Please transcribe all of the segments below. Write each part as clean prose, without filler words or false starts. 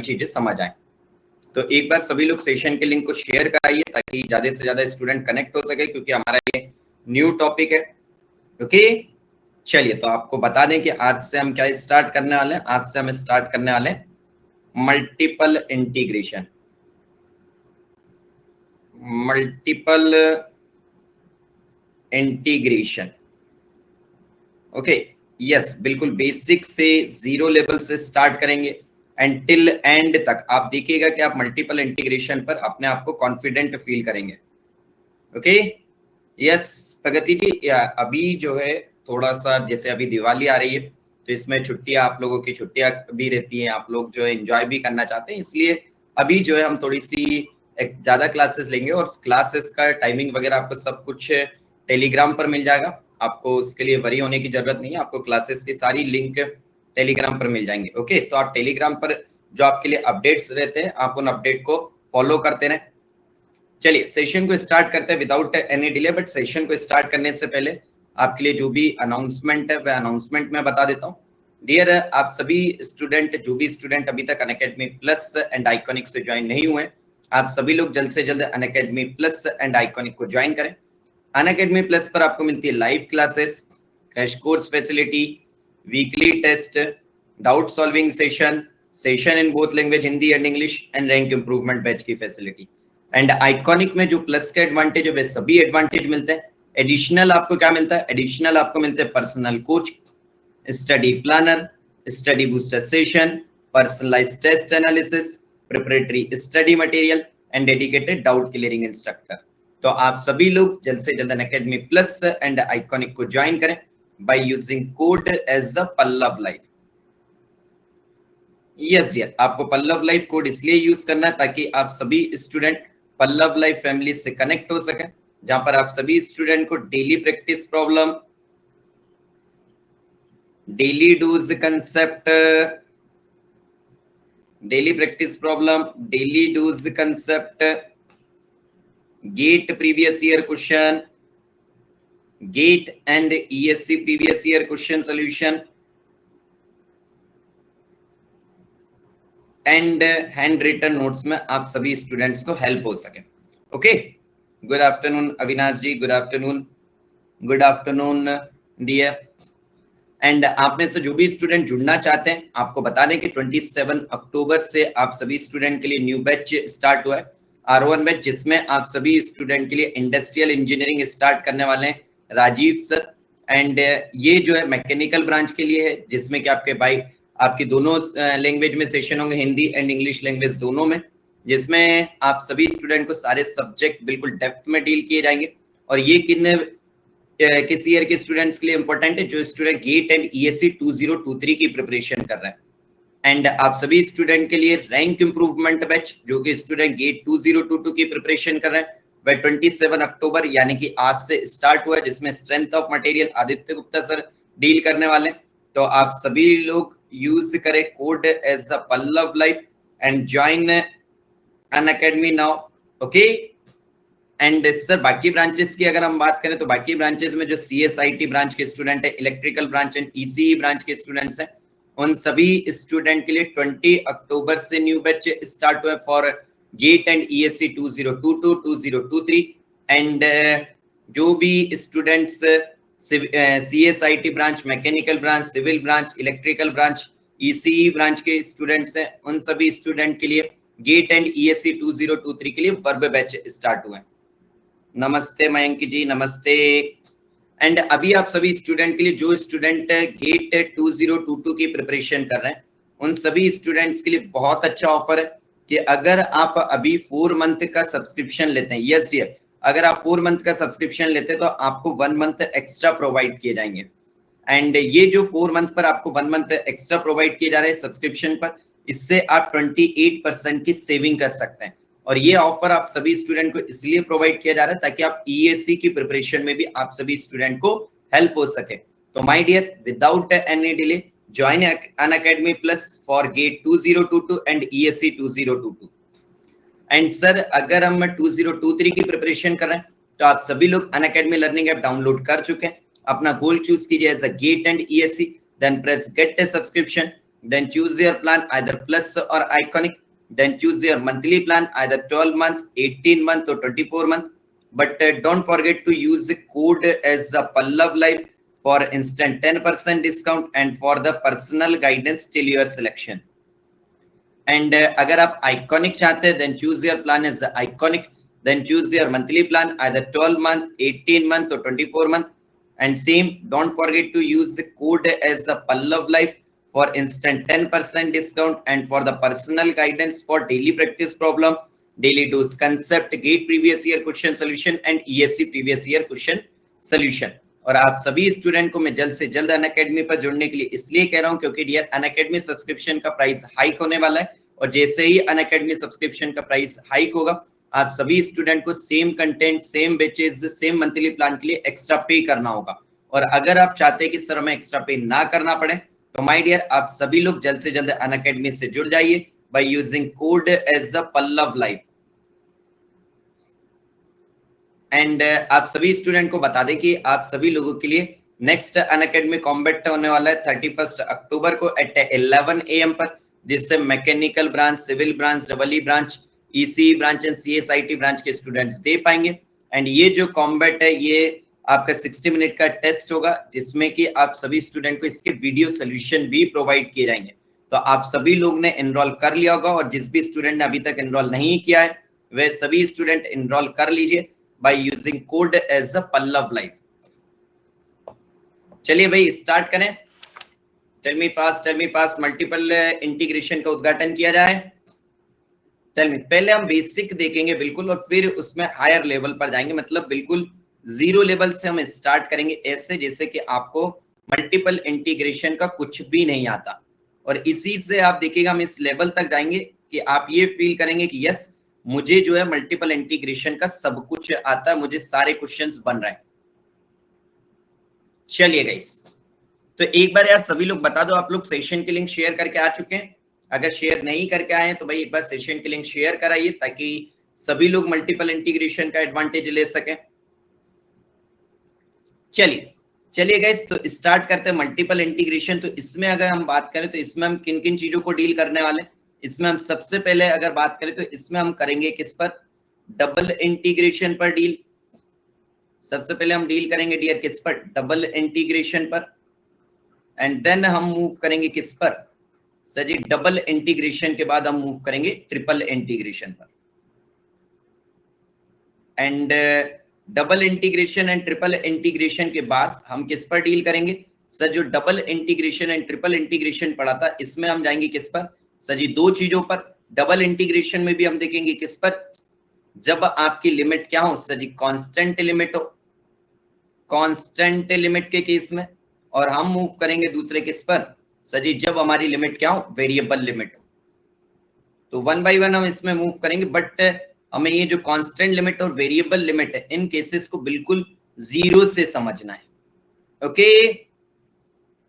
चीजें समझ आए। तो एक बार सभी लोग सेशन के लिंक को शेयर कराइए ताकि ज्यादा से ज्यादा स्टूडेंट कनेक्ट हो सके, क्योंकि हमारा ये न्यू टॉपिक है। ओके, चलिए तो आपको बता दें कि आज से हम क्या स्टार्ट करने वाले हैं। आज से हम स्टार्ट करने वाले हैं multiple integration. Multiple integration, okay, yes, बिल्कुल बेसिक से, जीरो लेवल से स्टार्ट करेंगे एंड टिल एंड तक आप देखिएगा कि आप मल्टीपल इंटीग्रेशन पर अपने आप को कॉन्फिडेंट फील करेंगे। ओके, यस प्रगति जी, अभी जो है थोड़ा सा, जैसे अभी दिवाली आ रही है तो इसमें छुट्टियां, आप लोगों की छुट्टियां भी रहती हैं, आप लोग जो है एंजॉय भी करना चाहते हैं, इसलिए अभी जो है हम थोड़ी सी ज्यादा क्लासेस लेंगे और क्लासेस का टाइमिंग वगैरह आपको सब कुछ टेलीग्राम पर मिल जाएगा। आपको उसके लिए वरी होने की जरूरत नहीं है, आपको क्लासेस की सारी लिंक टेलीग्राम पर मिल जाएंगे। ओके, तो आप टेलीग्राम पर जो आपके लिए अपडेट्स रहते हैं, आप उन अपडेट को फॉलो करते रहें। चलिए सेशन को स्टार्ट करते हैं without any delay. But session को स्टार्ट करने से पहले आपके लिए जो भी अनाउंसमेंट है वह अनाउंसमेंट मैं बता देता हूँ। डियर आप सभी स्टूडेंट, जो भी स्टूडेंट अभी तक अनअकैडमी प्लस एंड आइकॉनिक से ज्वाइन नहीं हुए, आप सभी लोग जल्द से जल्द अनअकैडमी प्लस एंड आइकॉनिक को ज्वाइन करें। अनअकैडमी प्लस पर आपको मिलती है live classes, crash course facility, weekly test, doubt solving session, session in both language Hindi and English and rank improvement batch की फैसिलिटी। एंड आइकॉनिक में जो प्लस के एडवांटेज है वे सभी एडवांटेज मिलते हैं। एडिशनल आपको क्या मिलता है? एडिशनल आपको मिलते हैं personal coach, study planner, study booster session, personalised test analysis, preparatory study material and dedicated doubt clearing instructor. तो आप सभी लोग जल्द से जल्द अनअकैडमी प्लस एंड आइकॉनिक को ज्वाइन करें by using code as a Pallav live. Yes dear, आपको पल्लव लाइव कोड इसलिए यूज करना है ताकि आप सभी स्टूडेंट पल्लव लाइव फैमिली से कनेक्ट हो सके, जहां पर आप सभी स्टूडेंट को daily practice problem, daily dose concept, daily practice problem, daily dose concept, GATE previous year question, GATE and ESC previous year question solution and hand written notes में आप सभी स्टूडेंट्स को हेल्प हो सके। Okay, good afternoon Avinash ji, good afternoon, good afternoon dear. And आप में से जो भी स्टूडेंट जुड़ना चाहते हैं, आपको बता दें कि 27 अक्टूबर से आप सभी स्टूडेंट के लिए न्यू बैच स्टार्ट हुआ है, R1 बैच, जिसमें आप सभी स्टूडेंट के लिए इंडस्ट्रियल इंजीनियरिंग स्टार्ट करने वाले हैं राजीव सर। एंड ये जो है मैकेनिकल ब्रांच के लिए है, जिसमें कि आपके भाई आपकी दोनों लैंग्वेज में सेशन होंगे, हिंदी एंड इंग्लिश लैंग्वेज दोनों में, जिसमें आप सभी स्टूडेंट को सारे सब्जेक्ट बिल्कुल डेप्थ में डील किए जाएंगे। और ये किस ईयर के स्टूडेंट्स के लिए इंपॉर्टेंट है? जो स्टूडेंट गेट एंड ईएससी 2023 की प्रिपरेशन कर रहे हैं। एंड आप सभी स्टूडेंट के लिए रैंक इंप्रूवमेंट बैच, जो कि स्टूडेंट गेट 2022 की प्रिपरेशन कर रहे हैं, वह 27 अक्टूबर यानी कि आज से स्टार्ट हुआ है, जिसमें strength of material Aditya Gupta sir deal करने वाले हैं। तो आप सभी लोग यूज करें code as a Pallav live and join Unacademy now. Okay, and sir बाकी ब्रांचेस की अगर हम बात करें तो बाकी ब्रांचेस में जो CSIT ब्रांच के स्टूडेंट है, electrical branch and ECE branch के स्टूडेंट्स हैं, उन सभी स्टूडेंट के लिए 20 अक्टूबर से न्यू बैच स्टार्ट हुआ है for GATE and ESC 2022 2023। And जो भी students CSIT branch, mechanical branch, civil branch, electrical branch, ECE branch के स्टूडेंट्स हैं, उन सभी स्टूडेंट के लिए गेट एंड ESC 2023 के लिए वर्ब बैच स्टार्ट हुआ है। नमस्ते मयंक जी, नमस्ते। एंड अभी आप सभी स्टूडेंट के लिए, जो स्टूडेंट गेट 2022 की प्रिपरेशन कर रहे हैं, उन सभी स्टूडेंट्स के लिए बहुत अच्छा ऑफर है कि अगर आप अभी 4 मंथ का सब्सक्रिप्शन लेते हैं, यस डियर, अगर आप 4 मंथ का सब्सक्रिप्शन लेते हैं तो आपको 1 मंथ एक्स्ट्रा प्रोवाइड किए जाएंगे। एंड ये जो 4 मंथ पर आपको 1 मंथ एक्स्ट्रा प्रोवाइड किए जा रहे हैं सब्सक्रिप्शन पर, इससे आप 28% की सेविंग कर सकते हैं। और ये ऑफर आप सभी स्टूडेंट को इसलिए प्रोवाइड किया जा रहा है ताकि आप ESC की प्रिपरेशन में भी आप सभी स्टूडेंट को हेल्प हो सके। तो my dear, without any delay join Unacademy plus for GATE 2022 and ESC 2022। And sir अगर हम 2023 की प्रिपरेशन कर रहे हैं तो आप सभी लोग अनअकैडमी लर्निंग ऐप डाउनलोड कर चुके हैं। अपना गोल चूज कीजिए as a GATE and ESC, then press get a subscription then choose your plan either plus or iconic, then choose your monthly plan either 12 month, 18 month or 24 month. But don't forget to use the code as a Pallav Live for instant 10% discount and for the personal guidance till your selection. And अगर आप iconic चाहते हैं, then choose your plan as iconic, then choose your monthly plan either 12 month, 18 month or 24 month. And same, don't forget to use the code as a Pallav Life for instant 10% discount and for the personal guidance for daily practice problem, daily dose concept, GATE previous year question solution and ESC previous year question solution. और आप सभी student को मैं जल्द से जल्द Unacademy पर जुड़ने के लिए इसलिए कह रहा हूं क्योंकि डियर अनअकैडमी सब्सक्रिप्शन का प्राइस हाइक होने वाला है, और जैसे ही अनअकैडमी सब्सक्रिप्शन का प्राइस हाइक होगा आप सभी स्टूडेंट को same content, same batches, same monthly plan के लिए एक्स्ट्रा पे करना होगा। और अगर आप चाहते हैं कि सर हमें एक्स्ट्रा पे ना करना पड़े तो माय डियर आप सभी लोग जल्द से जल्द अनअकैडमी से जुड़ जाइए by using code as a Pallav live. And आप सभी स्टूडेंट को बता दें कि आप सभी लोगों के लिए नेक्स्ट अनअकैडमी कॉम्बैट होने वाला है 31 अक्टूबर को एट 11 AM पर, जिससे mechanical branch, civil branch, double branch, EC branch and CSIT branch के स्टूडेंट्स दे पाएंगे। एंड ये जो कॉम्बैट है ये आपका 60 मिनट का टेस्ट होगा जिसमें कि आप सभी स्टूडेंट को इसके वीडियो सोल्यूशन भी प्रोवाइड किए जाएंगे। तो आप सभी लोग ने एनरोल कर लिया होगा, और जिस भी स्टूडेंट ने अभी तक एनरोल नहीं किया है वे सभी स्टूडेंट एनरोल कर लीजिए by using code as a Pallav Live। चलिए भाई स्टार्ट करें। Tell me fast multiple integration का उद्घाटन किया जाए। टेल मी, पहले हम बेसिक देखेंगे बिल्कुल, और फिर उसमें हायर लेवल पर जाएंगे, मतलब बिल्कुल जीरो लेवल से हम स्टार्ट करेंगे, ऐसे जैसे कि आपको मल्टीपल इंटीग्रेशन का कुछ भी नहीं आता। और इसी से आप देखिएगा हम इस लेवल तक जाएंगे कि आप ये फील करेंगे कि यस मुझे जो है मल्टीपल इंटीग्रेशन का सब कुछ आता है, मुझे सारे क्वेश्चंस बन रहे हैं। चलिए गाइस, तो एक बार यार सभी लोग बता दो आप लोग सेशन की लिंक शेयर करके आ चुके हैं? अगर शेयर नहीं करके आए तो भाई एक बार सेशन की लिंक शेयर कराइए ताकि सभी लोग मल्टीपल इंटीग्रेशन का एडवांटेज ले सकें। चलिए गाइस, तो स्टार्ट करते हैं मल्टीपल इंटीग्रेशन। तो इसमें अगर हम बात करें तो इसमें हम किन किन चीजों को डील करने वाले हैं? इसमें हम सबसे पहले अगर बात करें तो इसमें हम करेंगे किस पर? डबल इंटीग्रेशन पर डील। सबसे पहले हम डील करेंगे डियर किस पर? डबल इंटीग्रेशन पर। एंड देन हम मूव करेंगे किस पर? सर जी डबल इंटीग्रेशन के बाद हम मूव करेंगे ट्रिपल इंटीग्रेशन पर। And double integration and triple integration के बाद हम किस पर डील करेंगे? सर जो double integration and triple integration पढ़ा था इसमें हम जाएंगे किस पर? सर जी दो चीजों पर। डबल इंटीग्रेशन में भी हम देखेंगे किस पर? जब आपकी लिमिट क्या हो? सर जी कांस्टेंट लिमिट हो, कांस्टेंट लिमिट के केस में। और हम मूव करेंगे दूसरे किस पर? सर जी जब हमारी लिमिट क्या हो? वेरिएबल लिमिट हो। तो वन बाय वन हम इसमें मूव करेंगे, बट हमें ये जो कांस्टेंट लिमिट और वेरिएबल लिमिट है इन केसेस को बिल्कुल जीरो से समझना है। ओके,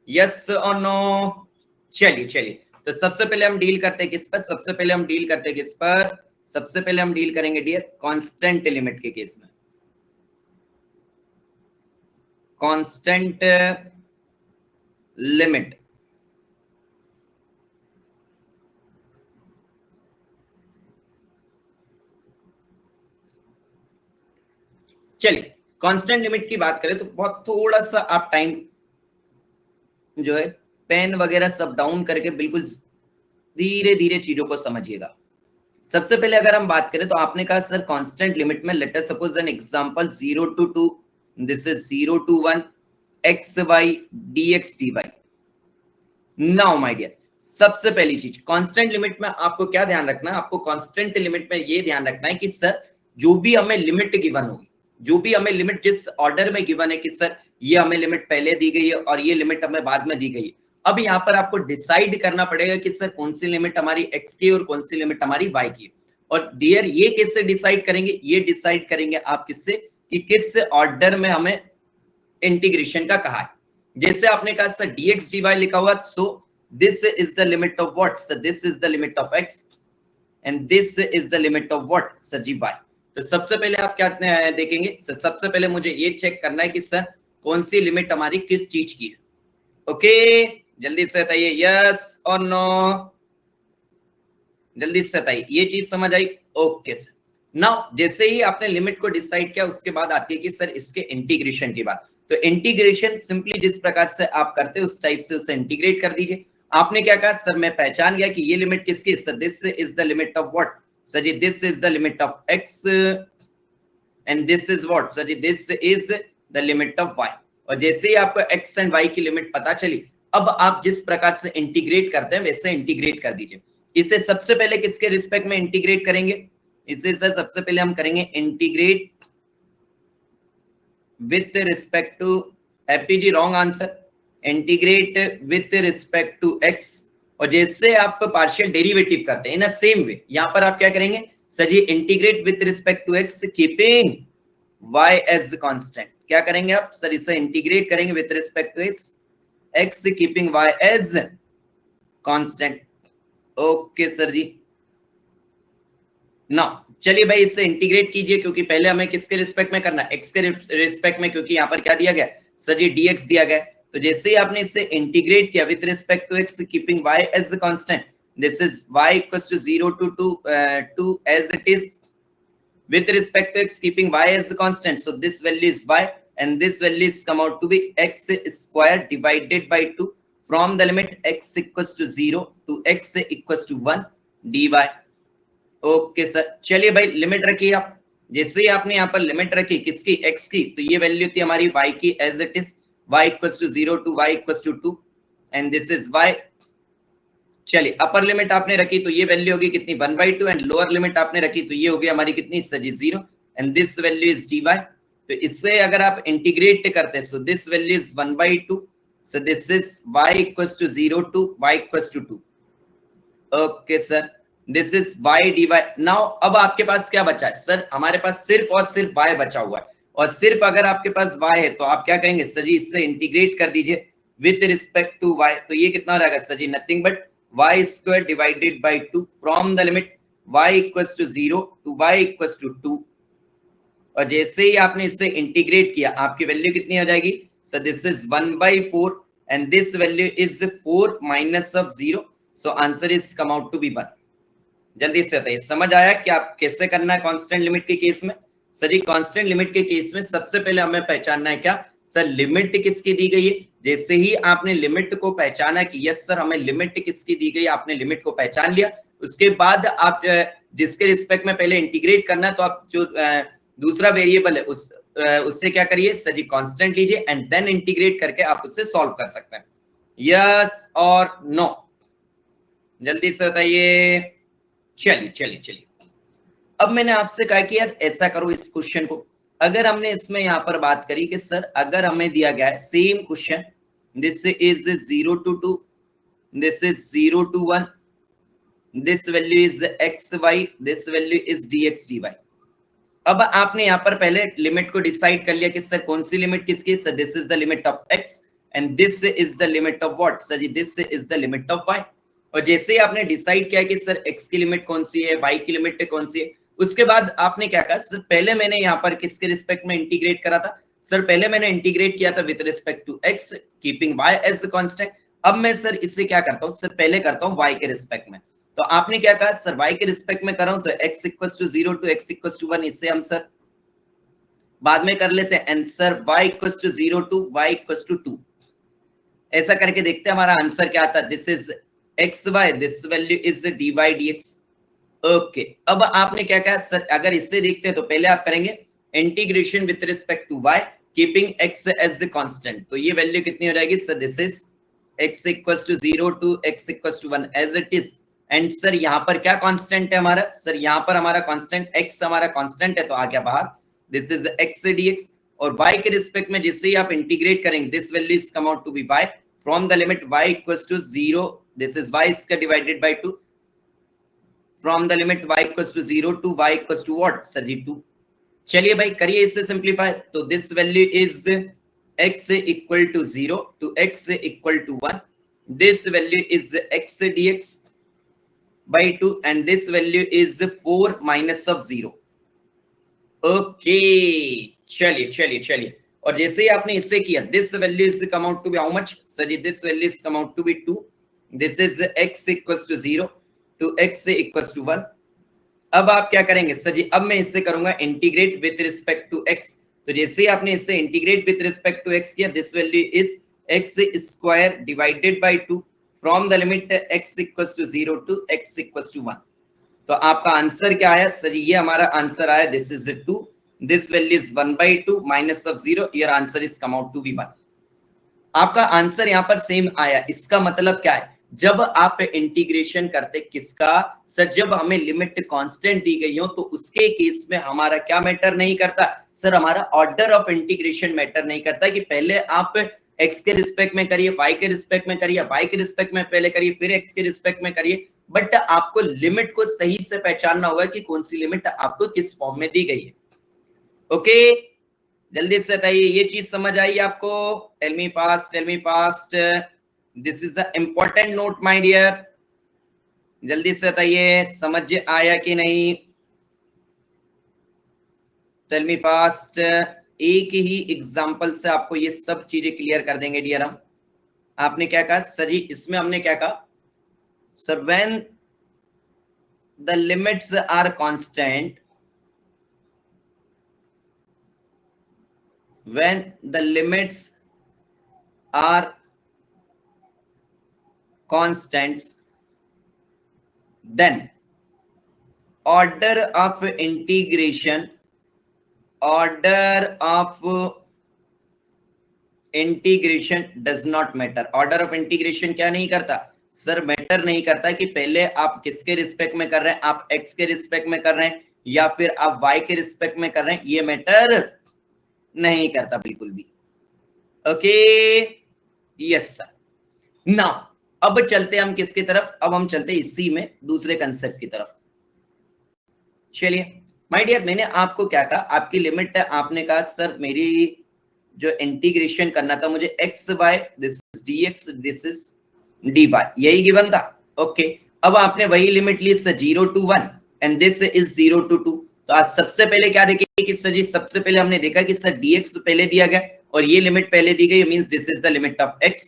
यस और नो? चलिए तो सबसे पहले हम डील करते हैं किस पर? सबसे पहले हम डील करते हैं किस पर? सबसे पहले हम डील करेंगे डियर कांस्टेंट लिमिट के केस में। कांस्टेंट लिमिट, चलिए कांस्टेंट लिमिट की बात करें तो बहुत थोड़ा सा आप टाइम जो है पेन वगैरह सब डाउन करके बिल्कुल धीरे धीरे चीजों को समझिएगा। सबसे पहले अगर हम बात करें तो आपने कहा सर कांस्टेंट लिमिट में let us suppose an example 0 to 2, this is 0 to 1 xy dx dy। Now my dear सबसे पहली चीज कांस्टेंट लिमिट में आपको क्या ध्यान रखना है? आपको कांस्टेंट लिमिट में ये ध्यान रखना है कि सर जो भी हमें लिमिट गिवन होगी, जो भी हमें लिमिट जिस ऑर्डर में गिवन है कि सर ये हमें लिमिट पहले दी गई है और ये लिमिट हमें बाद में दी गई है, अब यहाँ पर आपको डिसाइड करना पड़ेगा कि सर कौन सी लिमिट हमारी x की और कौन सी लिमिट हमारी y की। और डियर ये किससे डिसाइड करेंगे? ये डिसाइड करेंगे आप किससे कि किस ऑर्डर में हमें इंटीग्रेशन का कहा है। जैसे आपने कहा सर dx dy लिखा हुआ, so this is the limit of what? Sir this is the limit of x and this is the limit of what? Sir ji y। तो सबसे पहले आप क्या देखेंगे? सर सबसे पहले मुझे ये चेक करना है कि सर कौन सी लिमिट हमारी किस चीज की है। ओके, जल्दी से बताइए, यस और नो, जल्दी से बताइए, ये चीज समझ आई? Okay sir. नाउ जैसे ही आपने लिमिट को डिसाइड किया, उसके बाद आती है कि सर इसके इंटीग्रेशन की बात। तो इंटीग्रेशन सिंपली जिस प्रकार से आप करते हैं उस टाइप से उसे इंटीग्रेट कर दीजिए। आपने क्या कहा सर, मैं पहचान गया कि ये लिमिट किसकी, sir this is the limit of what, sir ji this is the limit of x and this is what, sir ji this is the limit of y. और जैसे ही आपको एक्स एंड वाई की लिमिट पता चली, अब आप जिस प्रकार से इंटीग्रेट करते हैं वैसे इंटीग्रेट कर दीजिए। इसे सबसे पहले किसके रिस्पेक्ट में इंटीग्रेट करेंगे, इसे सर सबसे पहले हम करेंगे इंटीग्रेट विथ रिस्पेक्ट टू, एपीजी wrong answer, integrate with respect to x. और जैसे आप पार्शियल डेरिवेटिव करते हैं इन अ सेम वे, यहां पर आप क्या करेंगे sir ji, integrate with respect to x keeping y as constant. क्या करेंगे आप सर, इसे इंटीग्रेट करेंगे with respect to x keeping y as constant. Okay sir ji. ना चलिए भाई इसे इंटीग्रेट कीजिए, क्योंकि पहले हमें किसके रिस्पेक्ट में करना है, एक्स के रिस्पेक्ट में, क्योंकि यहाँ पर क्या दिया गया सर जी, dx दिया गया। तो जैसे ही आपने इसे इंटीग्रेट किया with respect to x keeping y as constant, this is y equals to 0 to as it is with respect to x keeping y as constant. So this value is y and this value is come out to be x square divided by 2 from the limit x equals to 0 to x equals to 1 dy. Okay sir, चलिए भाई limit रखिए आप। जैसे ही आपने यहाँ पर limit रखी किसकी, x की, तो ये वैल्यू थी हमारी y की as it is y equals to 0 to y equals to 2 and this is y। चलिए अपर लिमिट आपने रखी तो ये वैल्यू होगी कितनी 1/2 एंड लोअर लिमिट आपने रखी तो ये होगी हमारी कितनी sir ji 0 and this value is dy। तो इससे अगर आप इंटीग्रेट करते हैं so this value is 1/2, so this is y equals to 0 to y equals to 2। Okay sir, this is y dy। Now अब आपके पास क्या बचा है सर, हमारे पास सिर्फ और सिर्फ y बचा हुआ है, और सिर्फ अगर आपके पास y है तो आप क्या कहेंगे सर जी, इससे इंटीग्रेट कर दीजिए विथ रिस्पेक्ट टू y। तो ये कितना रहेगा sir ji, nothing but y square divided by 2 from the limit y equals to 0 to y equals to 2। और जैसे ही आपने इससे इंटीग्रेट किया आपकी वैल्यू कितनी हो जाएगी sir, this is 1/4 and this value is 4 minus of 0, so answer is come out to be 1। जल्दी से बताइए समझ आया कि आप कैसे करना है कांस्टेंट लिमिट के केस में। सर ये कांस्टेंट लिमिट के केस में सबसे पहले हमें पहचानना है क्या सर, लिमिट किसकी दी गई है। जैसे ही आपने लिमिट को पहचाना कि यस सर हमें लिमिट किसकी दी गई, आपने लिमिट को पहचान लिया, उसके बाद आप जिसके रिस्पेक्ट में पहले इंटीग्रेट करना है तो आप जो दूसरा वेरिएबल है उससे क्या करिए सर जी, कांस्टेंट लीजिए एंड देन इंटीग्रेट करके आप उससे सॉल्व कर सकते हैं। यस और नो, जल्दी से बताइए। चलिए चलिए चलिए, अब मैंने आपसे कहा कि यार ऐसा करो इस क्वेश्चन को, अगर हमने इसमें यहाँ पर बात करी कि सर अगर हमें दिया गया है same question, this is 0 to 2, this is 0 to 1, this value is x y, this value is dx dy। अब आपने यहाँ पर पहले लिमिट को डिसाइड कर लिया कि सर कौन सी लिमिट किसकी, sir this is the limit of x and this is the limit of what, sir ji this is the limit of y. और जैसे ही आपने डिसाइड किया कि सर x की लिमिट कौन सी है, y की लिमिट कौन सी है, उसके बाद आपने क्या कहा सर, पहले मैंने यहाँ पर किसके रिस्पेक्ट में इंटीग्रेट करा था सर, पहले मैंने इंटीग्रेट किया था with respect to x keeping y as constant. अब मैं सर इससे क्या करता हूँ सर, पहले करता हूँ y के रिस्पेक्ट में। तो आपने क्या कहा सर, y के रिस्पेक्ट में कर रहा हूं तो x equals to 0 to x equals to 1, इससे हम सर बाद में कर लेते हैं and sir y equals to 0 to y equals to 2। ऐसा करके देखते हैं हमारा आंसर क्या आता है, this is x y, this value is dy dx। Okay, अब आपने क्या कहा सर, अगर इससे देखते हैं तो पहले आप करेंगे integration with respect to y keeping x as constant. तो ये वैल्यू कितनी हो जाएगी sir, this is x equals to 0 to x equals to 1 as it is. And sir यहाँ पर क्या कांस्टेंट है हमारा, सर यहाँ पर हमारा कांस्टेंट x हमारा कांस्टेंट है तो आ गया बाहर, दिस इज x dx। और y के रिस्पेक्ट में जिससे ही आप इंटीग्रेट करेंगे this value is come out to be y from the limit y equals to 0, this is y square divided by 2 from the limit y equals to 0 to y equals to what sir जी 2। चलिए भाई करिए इससे simplify, तो this value is x equal to 0 to x equal to 1, this value is x dx by 2 and this value is 4 minus of 0। Okay चलिए चलिए चलिए, और जैसे ही आपने इससे किया, this value is come out to be how much sir ji, this value is come out to be 2, this is x equals to 0 to x equals to 1। अब आप क्या करेंगे सर जी, अब मैं इससे करूंगा integrate with respect to x। तो जैसे ही आपने इससे integrate with respect to x किया, this value is x square divided by 2 from the limit x equals to 0 to x equals to 1। तो आपका आंसर क्या आया सर जी, ये हमारा आंसर आया, this is 2, this value is 1/2 minus of 0, your answer is come out to be 1। आपका answer यहां पर सेम आया। इसका मतलब क्या है, जब आप इंटीग्रेशन करते किसका सर, जब हमें लिमिट कांस्टेंट दी गई हो तो उसके केस में हमारा क्या मैटर नहीं करता सर, हमारा ऑर्डर ऑफ इंटीग्रेशन मैटर नहीं करता कि पहले आप x के रिस्पेक्ट में करिए, y के रिस्पेक्ट में करिए, y के रिस्पेक्ट में पहले करिए, फिर x के रिस्पेक्ट में करिए, बट आपको लिमिट को सही से पहचानना होगा कि कौन सी लिमिट आपको किस फॉर्म में दी गई है। ओके, जल्दी से बताइए, ये चीज समझ आई आपको? Tell me fast, tell me fast, this is a important note my dear. जल्दी से बताइए, समझ आया कि नहीं? Tell me fast. एक ही एग्जांपल से आपको ये सब चीजें क्लियर कर देंगे डियर हम। आपने क्या कहा सर जी, इसमें हमने क्या कहा sir, when the limits are constant, when the limits are constants, then order of integration does not matter। Order of integration क्या नहीं करता सर, मैटर नहीं करता कि पहले आप किसके रिस्पेक्ट में कर रहे हैं, आप x के रिस्पेक्ट में कर रहे हैं या फिर आप y के रिस्पेक्ट में कर रहे हैं, ये मैटर नहीं करता बिल्कुल भी। Okay, yes sir. नाउ अब चलते हम किसकी तरफ, अब हम चलते इसी में दूसरे कंसेप्ट की तरफ। चलिए माय डियर, मैंने आपको क्या कहा, आपकी लिमिट है, आपने कहा सर मेरी जो इंटीग्रेशन करना था मुझे x y, this is dx, this is dy, यही गिवन था। ओके, अब आपने वही लिमिट ली sir 0 to 1 and this is 0 to 2। तो आज सबसे पहले क्या देखेंगे कि सर जी, सबसे पहले हमने देखा कि सर dx पहले दिया गया और ये लिमिट पहले दी गई, means this is the limit of x।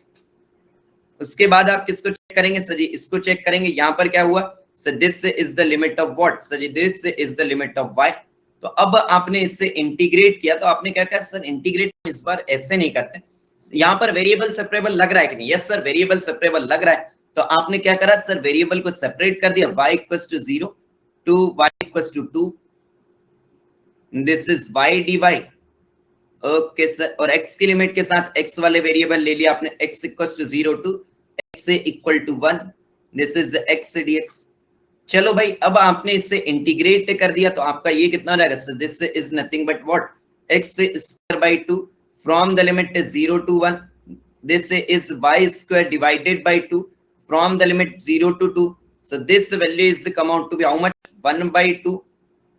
उसके बाद आप किसको चेक करेंगे सर जी, इसको चेक करेंगे। यहां पर क्या हुआ sir, this is the limit of what sir ji, this is the limit of y। तो अब आपने इससे इंटीग्रेट किया, तो आपने क्या कहा सर, इंटीग्रेट इस बार ऐसे नहीं करते, यहां पर वेरिएबल सेपरेबल लग रहा है कि नहीं? यस सर, वेरिएबल सेपरेबल लग रहा है। तो आपने क्या करा सर, वेरिएबल को सेपरेट कर दिया, y equals to 0 to y equals to 2, this is y dy। Okay sir, और x की लिमिट के साथ x वाले वेरिएबल ले लिया आपने, x equals to 0 to x equal to 1, this is x dx। चलो भाई, अब आपने इससे इंटीग्रेट कर दिया तो आपका ये कितना हो जाएगा sir, this is nothing but what, x square by 2 from the limit 0 to 1, this is y square divided by 2 from the limit 0 to 2। So this value is come out to be how much, 1/2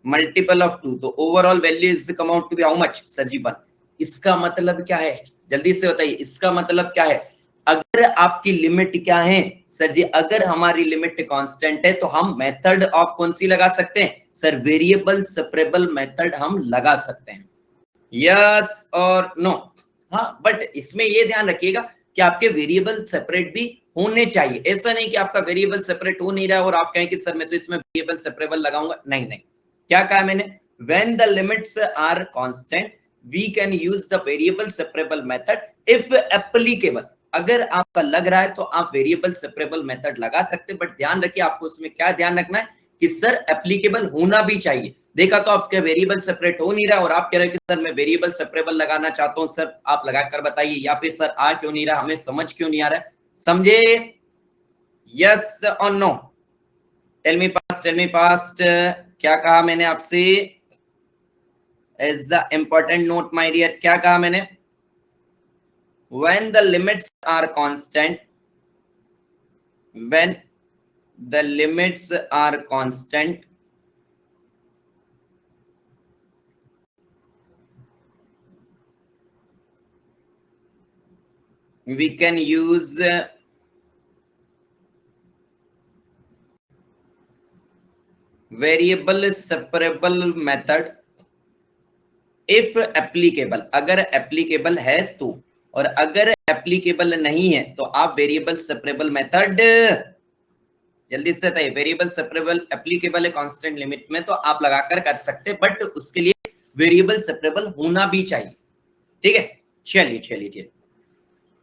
multiple of 2। तो overall value is come out to be how much sir ji, 1। इसका मतलब क्या है, जल्दी से बताइए, इसका मतलब क्या है? अगर आपकी लिमिट क्या है सर जी, अगर हमारी लिमिट कांस्टेंट है तो हम मेथड ऑफ कौन सी लगा सकते हैं सर, वेरिएबल सेपरेबल मेथड हम लगा सकते हैं। यस और नो? हाँ, बट इसमें ये ध्यान रखिएगा कि आपके वेरिएबल सेपरेट भी होने चाहिए। ऐसा नहीं कि आपका वेरिएबल सेपरेट हो नहीं रहा है और आप कहें कि सर मैं तो इसमें वेरिएबल सेपरेबल लगाऊंगा। नहीं नहीं, क्या कहा मैंने, when the limits are constant we can use the variable separable method if applicable। अगर आपका लग रहा है तो आप वेरिएबल सेपरेबल मेथड लगा सकते हैं, बट ध्यान रखिए आपको उसमें क्या ध्यान रखना है कि सर एप्लीकेबल होना भी चाहिए। देखा तो आपका वेरिएबल सेपरेट हो नहीं रहा और आप कह रहे हैं कि सर मैं वेरिएबल सेपरेबल लगाना चाहता हूं, सर आप लगा कर बताइए, या फिर सर आ क्यों नहीं रहा, हमें समझ क्यों नहीं आ रहा है, समझे? यस और no? Tell me fast, tell me fast. क्या कहा मैंने आपसे as a important note my dear, क्या कहा मैंने? when the limits are constant, when the limits are constant, we can use variable separable method if applicable, अगर applicable है तो, और अगर एप्लीकेबल नहीं है तो आप वेरिएबल सेपरेबल मेथड, जल्दी से बताइए, वेरिएबल सेपरेबल एप्लीकेबल है कांस्टेंट लिमिट में तो आप लगाकर कर सकते हैं, बट उसके लिए वेरिएबल सेपरेबल होना भी चाहिए। ठीक है, चलिए चलिए चलिए,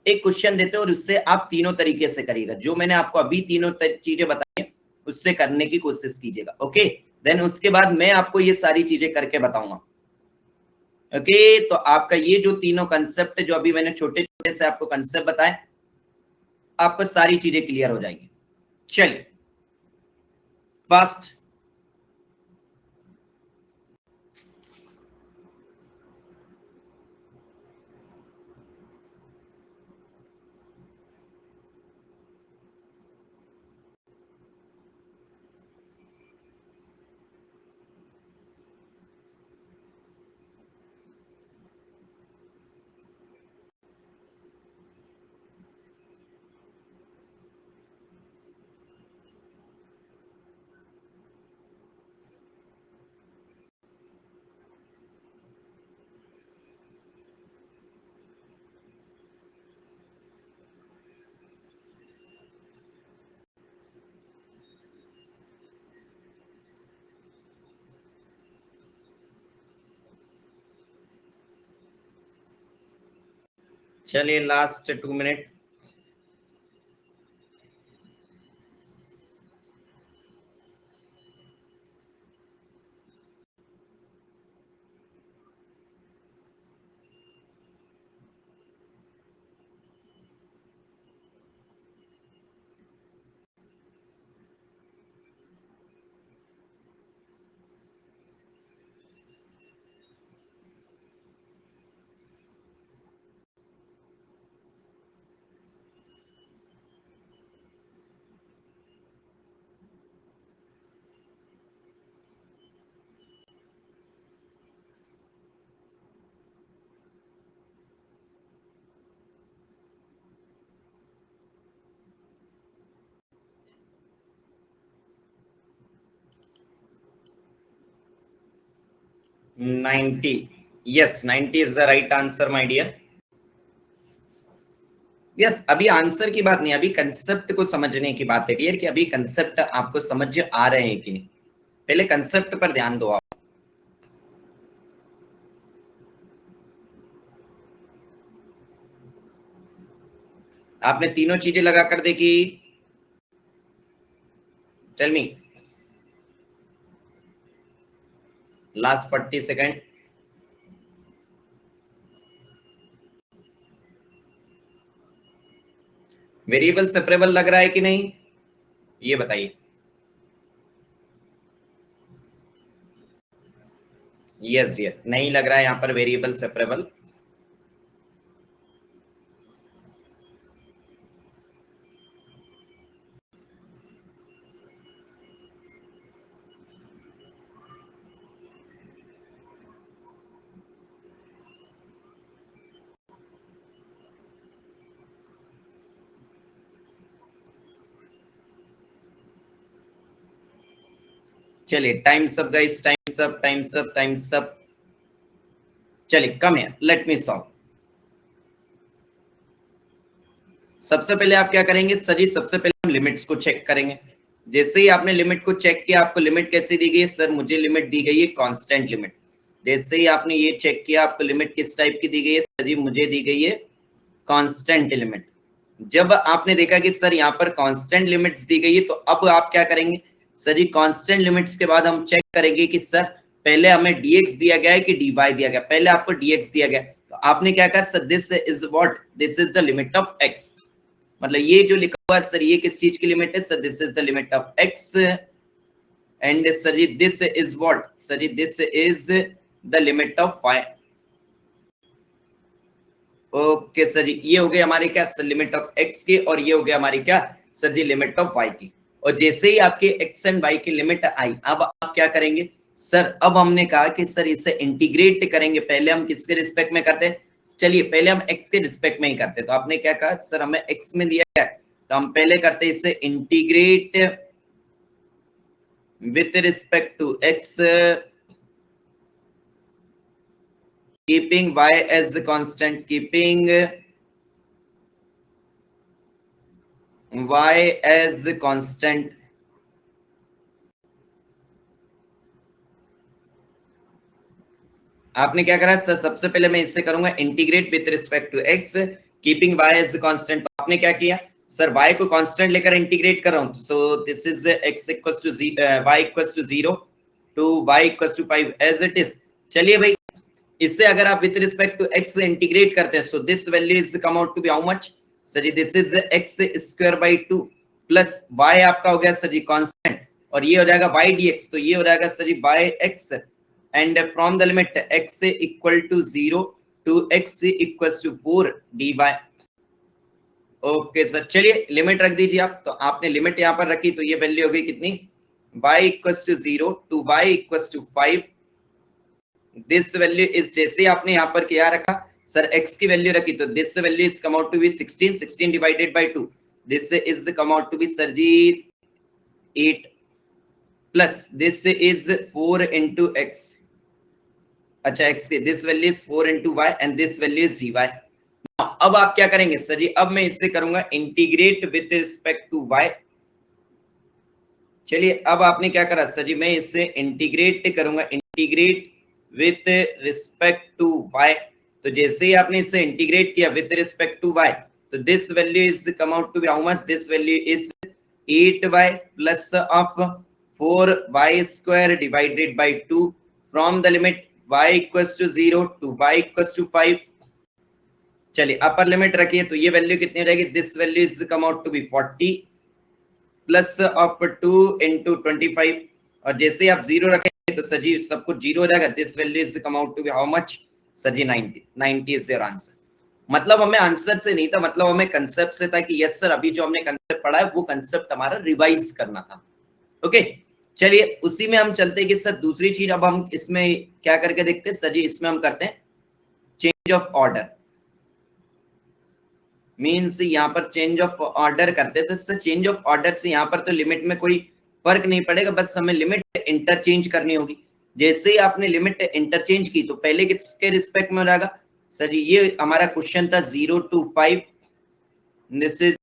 एक क्वेश्चन देते हैं और उससे आप तीनों तरीके से करिएगा, जो मैंने आपको अभी तीनों चीजें बताई है उससे करने की कोशिश कीजिएगा। ओके, देन उसके बाद मैं आपको ये सारी चीजें करके बताऊंगा। ओके, तो आपका ये जो तीनों कंसेप्ट जो अभी मैंने छोटे छोटे से आपको कंसेप्ट बताए, आपको सारी चीजें क्लियर हो जाएंगी। चलिए फास्ट, चलिए last 2 minute. Ninety, yes 90 is the right answer my dear. Yes, अभी आंसर की बात नहीं, अभी कंसेप्ट को समझने की बात है डियर, कि अभी कंसेप्ट आपको समझ आ रहे हैं कि नहीं, पहले कंसेप्ट पर ध्यान दो आप। आपने तीनों चीजें लगा कर देखी? Tell me, last 40 second. Variable separable लग रहा है कि नहीं, ये बताइए। यस डियर, नहीं लग रहा है यहाँ पर वेरिएबल सेपरेबल। चलिए times up guys, times up, times up, times up. चलिए कम है, लेट मी सॉल्व। सबसे पहले आप क्या करेंगे सर जी, सबसे पहले हम लिमिट्स को चेक करेंगे। जैसे ही आपने लिमिट को चेक किया, आपको लिमिट कैसे दी गई है सर, मुझे लिमिट दी गई है कांस्टेंट लिमिट। जैसे ही आपने ये चेक किया, आपको लिमिट किस टाइप की दी गई है सर जी, मुझे दी गई है कांस्टेंट लिमिट। जब आपने देखा कि सर यहाँ पर कांस्टेंट लिमिट्स दी गई है, तो अब आप क्या करेंगे सर जी, कांस्टेंट लिमिट्स के बाद हम चेक करेंगे कि सर पहले हमें dx दिया गया है कि dy दिया गया। पहले आपको dx दिया गया, तो आपने क्या कहा sir, this is what, this is the limit of x। मतलब ये जो लिखा हुआ है सर, ये किस चीज की लिमिट है sir, this is the limit of x। And sir ji this is what sir ji, this is the limit of y। Okay sir ji, ये हो गए हमारे क्या सर, लिमिट ऑफ x की, और ये हो गया हमारी क्या sir ji, limit of y की। और जैसे ही आपके x एंड y की लिमिट आई, अब आप क्या करेंगे सर, अब हमने कहा कि सर इसे इंटीग्रेट करेंगे। पहले हम किसके रिस्पेक्ट में करते, चलिए पहले हम x के रिस्पेक्ट में ही करते। तो आपने क्या कहा सर, हमें x में दिया है, तो हम पहले करते इसे integrate with respect to x। keeping y as constant, keeping y as constant, आपने क्या करा सर? सबसे पहले मैं इससे करूंगा integrate with respect to x, keeping y as constant. तो आपने क्या किया सर? y को कांस्टेंट लेकर इंटीग्रेट कर रहा हूं, so this is x equals to y equals to 0 to y equals to 5 as it is. चलिए भाई, इससे अगर आप with respect to x integrate करते हैं, so this value is come out to be how much sir ji? This is x square by 2 plus y आपका हो गया सर जी कांस्टेंट, और ये हो जाएगा y dx, तो ये हो जाएगा sir ji by x, and from the limit x equal to 0 to x equals to 4 dy। Okay sir, चलिए लिमिट रख दीजिए आप। तो आपने लिमिट यहां पर रखी, तो ये वैल्यू हो गई कितनी? y equals to 0 to y equals to 5। This value is, जैसे आपने यहां पर क्या रखा सर? x की वैल्यू रखी, तो this value is come out to be 16, 16 divided by 2, this is come out to be sir ji 8 plus this is 4 into x। अच्छा, x के this value is 4 into y and this value is dy। अब आप क्या करेंगे sir जी? अब मैं इससे करूंगा integrate with respect to y। चलिए, अब आपने क्या करा सर जी? मैं इससे इंटीग्रेट करूंगा, integrate with respect to y। तो जैसे ही आपने इससे इंटीग्रेट किया विथ रिस्पेक्ट टू y, तो this value is come out to be how much? This value is 8y plus of 4y square divided by 2 from the limit y equals to 0 to y equals to 5। चलिए, upper limit रखिए, तो ये वैल्यू कितनी हो जाएगी? This value is come out to be 40 plus of 2 into 25, और जैसे आप 0 रखेंगे तो सजी सब कुछ 0 हो जाएगा। This value is come out to be how much सजी? 90। 90 इज योर आंसर। मतलब हमें आंसर से नहीं था, मतलब हमें कंसेप्ट से था कि यस सर, अभी जो हमने कंसेप्ट पढ़ा है वो कंसेप्ट हमारा रिवाइज करना था। ओके, चलिए उसी में हम चलते हैं कि सर दूसरी चीज अब हम इसमें क्या करके देखते हैं सर जी? इसमें हम करते हैं चेंज ऑफ ऑर्डर, मींस यहाँ पर चेंज ऑफ ऑर्डर करते हैं। तो सर चेंज ऑफ ऑर्डर से यहाँ पर तो लिमिट में कोई फर्क नहीं पड़ेगा, बस हमें लिमिट इंटरचेंज करनी होगी। जैसे ही आपने लिमिट इंटरचेंज की, तो पहले किसके रिस्पेक्ट में हो जाएगा सर जी? ये हमारा क्वेश्चन था 0 to 5, this is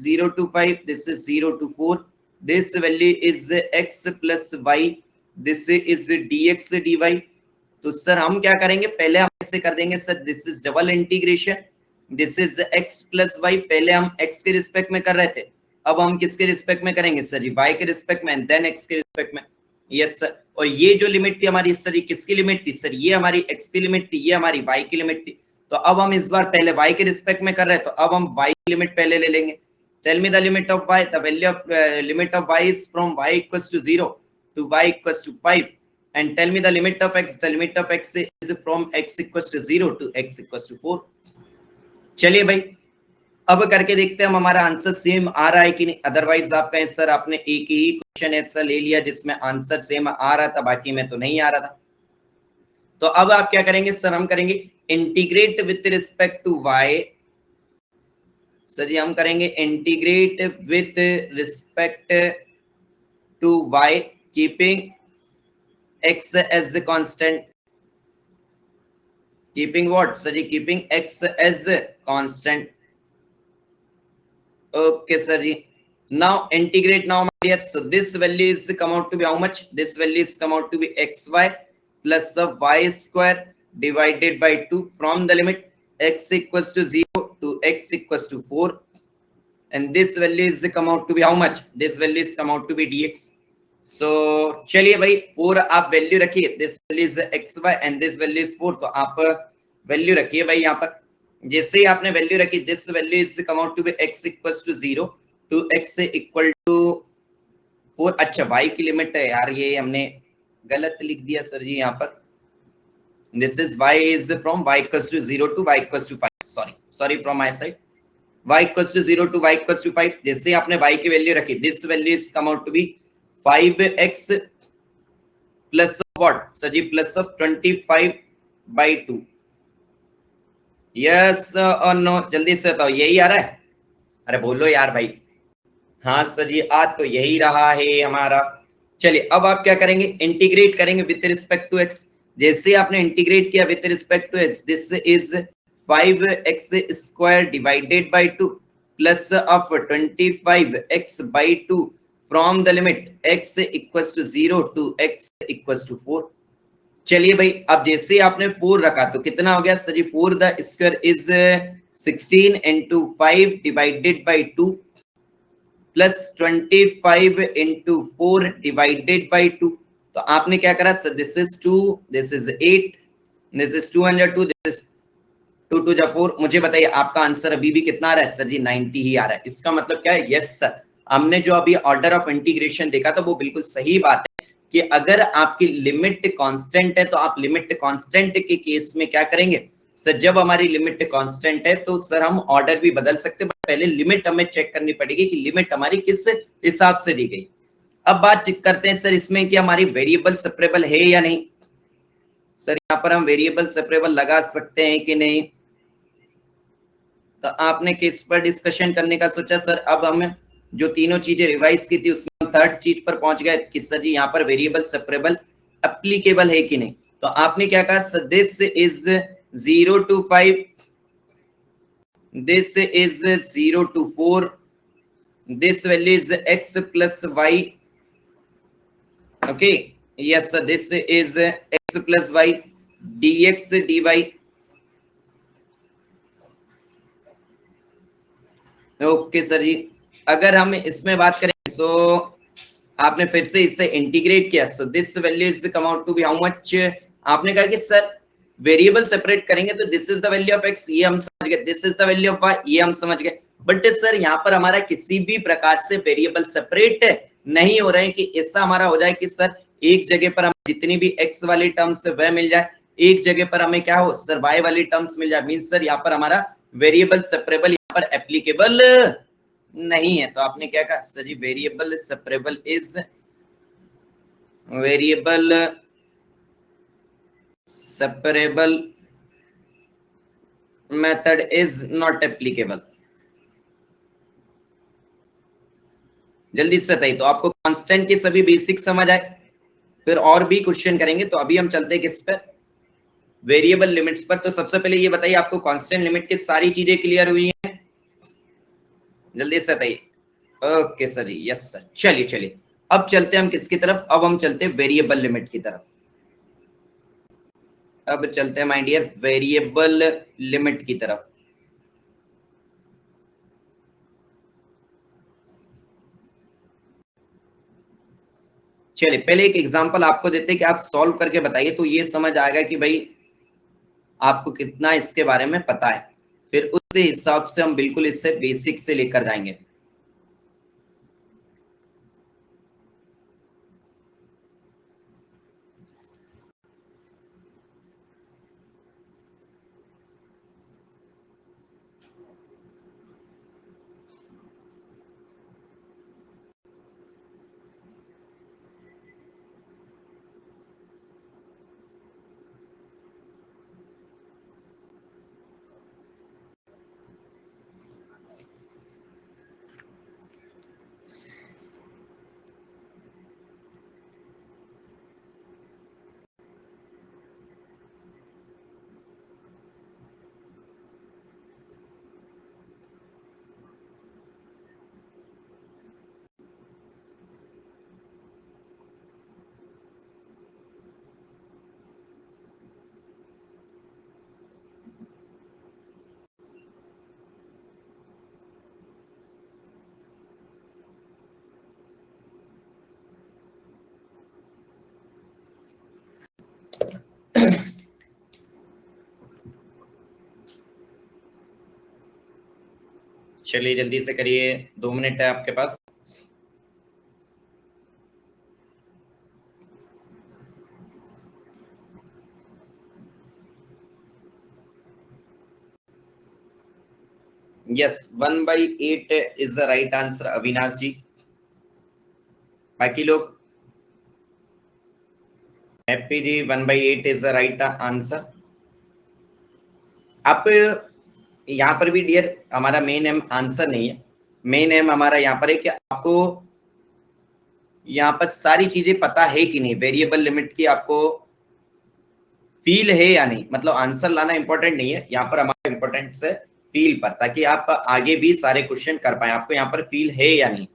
0 to 5, this is 0 to 4, this value is x plus y, this is dx dy। तो सर हम क्या करेंगे? पहले हम ऐसे कर देंगे sir, this is double integration, this is x plus y। पहले हम x के रिस्पेक्ट में कर रहे थे, अब हम किसके रिस्पेक्ट में करेंगे सर जी? y के रिस्पेक्ट में, देन x के रिस्पेक्ट में। यस सर, और ये जो लिमिट थी हमारी सर जी, किसकी लिमिट थी सर? ये हमारी x की लिमिट थी, ये हमारी y की लिमिट थी। तो अब हम इस बार पहले y के रिस्पेक्ट में कर रहे हैं, तो अब हम y की लिमिट पहले ले लेंगे। Tell me the limit of y. The value of limit of y is from y equals to 0 to y equals to 5. And tell me the limit of x. The limit of x is from x equals to 0 to x equals to 4. चलिए भाई, अब करके देखते हैं हम हमारा answer same आ रहा है कि नहीं। अदरवाइज आप कहें सर आपने एक ही क्वेश्चन ऐसा ले लिया जिसमें आंसर सेम आ रहा था, बाकी में तो नहीं आ रहा था। तो अब आप क्या करेंगे सर? हम करेंगे integrate with respect to y। Sir ji हम करेंगे integrate with respect to y, keeping x as constant, keeping what sir ji? Keeping x as constant. Okay sir ji, now integrate now my dear. So this value is come out to be how much? This value is come out to be xy plus y square divided by 2 from the limit x equals to 0 to x equals to 4, and this value is come out to be how much? This value is come out to be dx। so चलिए भाई, 4 आप value रखिए, this value is xy and this value is 4। तो आप value रखिए भाई यहाँ पर। जैसे ही आपने वैल्यू रखी, this value is come out to be x equals to 0 to x equal to 4। अच्छा, y की लिमिट है यार, ये हमने गलत लिख दिया सर जी यहाँ पर। This is y is from y equals to 0 to y equals to 5। sorry from my side। y equals to 0 to y equals to 5। जैसे आपने y की वैल्यू रखी, this value is come out to be 5x plus what sir ji? Plus of 25/2। Yes और no? जल्दी से बताओ, यही आ रहा है? अरे बोलो यार भाई। हाँ सर जी, आज तो यही रहा है हमारा। चलिए अब आप क्या करेंगे? इंटीग्रेट करेंगे विथ रिस्पेक्ट टू x। जैसे आपने इंटीग्रेट किया with respect to x, this is 5x square divided by 2 plus of 25x by 2 from the limit x equals to 0 to x equals to 4। चलिए भाई, अब जैसे आपने 4 रखा तो कितना हो गया sir ji? 4 the square is 16 into 5 divided by 2 plus 25 into 4 divided by 2। तो आपने क्या करा sir? This is 2, this is 8, this is 202, this is 2 2 जा 4। मुझे बताइए आपका आंसर अभी भी कितना आ रहा है सर जी? 90 ही आ रहा है। इसका मतलब क्या है? यस सर, हमने जो अभी ऑर्डर ऑफ इंटीग्रेशन देखा था वो बिल्कुल सही बात है कि अगर आपकी लिमिट कांस्टेंट है तो आप लिमिट कांस्टेंट के केस में क्या करेंगे सर? जब हमारी लिमिट कांस्टेंट है तो सर हम ऑर्डर भी बदल सकते हैं, पहले लिमिट हमें चेक करनी पड़ेगी कि लिमिट हमारी किस हिसाब से दी गई। अब बात चेक करते हैं सर इसमें कि हमारी वेरिएबल सेपरेबल है या नहीं। सर यहाँ पर हम वेरिएबल सेपरेबल लगा सकते हैं कि नहीं? तो आपने किस पर डिस्कशन करने का सोचा सर? अब हम जो तीनों चीजें रिवाइज की थी उसमें थर्ड चीज पर पहुंच गए कि सर जी यहाँ पर वेरिएबल सेपरेबल एप्लीकेबल है कि नहीं। तो आपने क्या कहा sir? This is 0 to 5, this is 0 to 4, this value is x plus y. Okay, yes sir, this is x plus y dx dy। Okay sir ji, अगर हम इसमें बात करें सो आपने फिर से इससे इंटीग्रेट किया, so this value is come out to be how much? आपने कहा कि सर वेरिएबल सेपरेट करेंगे तो this is the value of x, ये हम समझ गए, this is the value of y, ये हम समझ गए। बट सर यहाँ पर हमारा किसी भी प्रकार से वेरिएबल सेपरेट नहीं हो रहे हैं कि ऐसा हमारा हो जाए कि सर एक जगह पर हमें जितनी भी x वाली टर्म्स वह मिल जाए, एक जगह पर हमें क्या हो सर y वाली टर्म्स मिल जाए। मींस सर यहाँ पर हमारा वेरिएबल सेपरेबल यहाँ पर एप्लीकेबल नहीं है। तो आपने क्या कहा sir ji? Variable separable is variable separable method is not applicable. जल्दी से बताइए। तो आपको कांस्टेंट के सभी बेसिक समझ आए? फिर और भी क्वेश्चन करेंगे। तो अभी हम चलते हैं किस पर? वेरिएबल लिमिट्स पर। तो सबसे पहले ये बताइए आपको कांस्टेंट लिमिट की सारी चीजें क्लियर हुई हैं? जल्दी से बताइए। ओके सर जी, यस सर। चलिए चलिए, अब चलते हैं हम किसकी तरफ? अब हम चलते हैं वेरिएबल लिमिट की तरफ। अब चलते हैं माय डियर वेरिएबल लिमिट की तरफ। चलिए पहले एक एग्जांपल आपको देते हैं कि आप सॉल्व करके बताइए, तो ये समझ आएगा कि भाई आपको कितना इसके बारे में पता है। फिर उस हिसाब से हम बिल्कुल इससे बेसिक से लेकर जाएंगे। चलिए जल्दी से करिए, 2 मिनट है आपके पास। Yes, 1/8 is the right answer Avinash ji. बाकी लोग? Happy ji, 1/8 is the right answer. आप यहाँ पर भी डियर हमारा मेन एम आंसर नहीं है, मेन एम हमारा यहाँ पर है कि आपको यहाँ पर सारी चीजें पता है कि नहीं, वेरिएबल लिमिट की आपको फील है या नहीं, मतलब आंसर लाना इंपॉर्टेंट नहीं है, यहाँ पर हमारा इंपॉर्टेंट है फील पर, ताकि आप आगे भी सारे क्वेश्चन कर पाए। आपको यहाँ पर फील है या नहीं।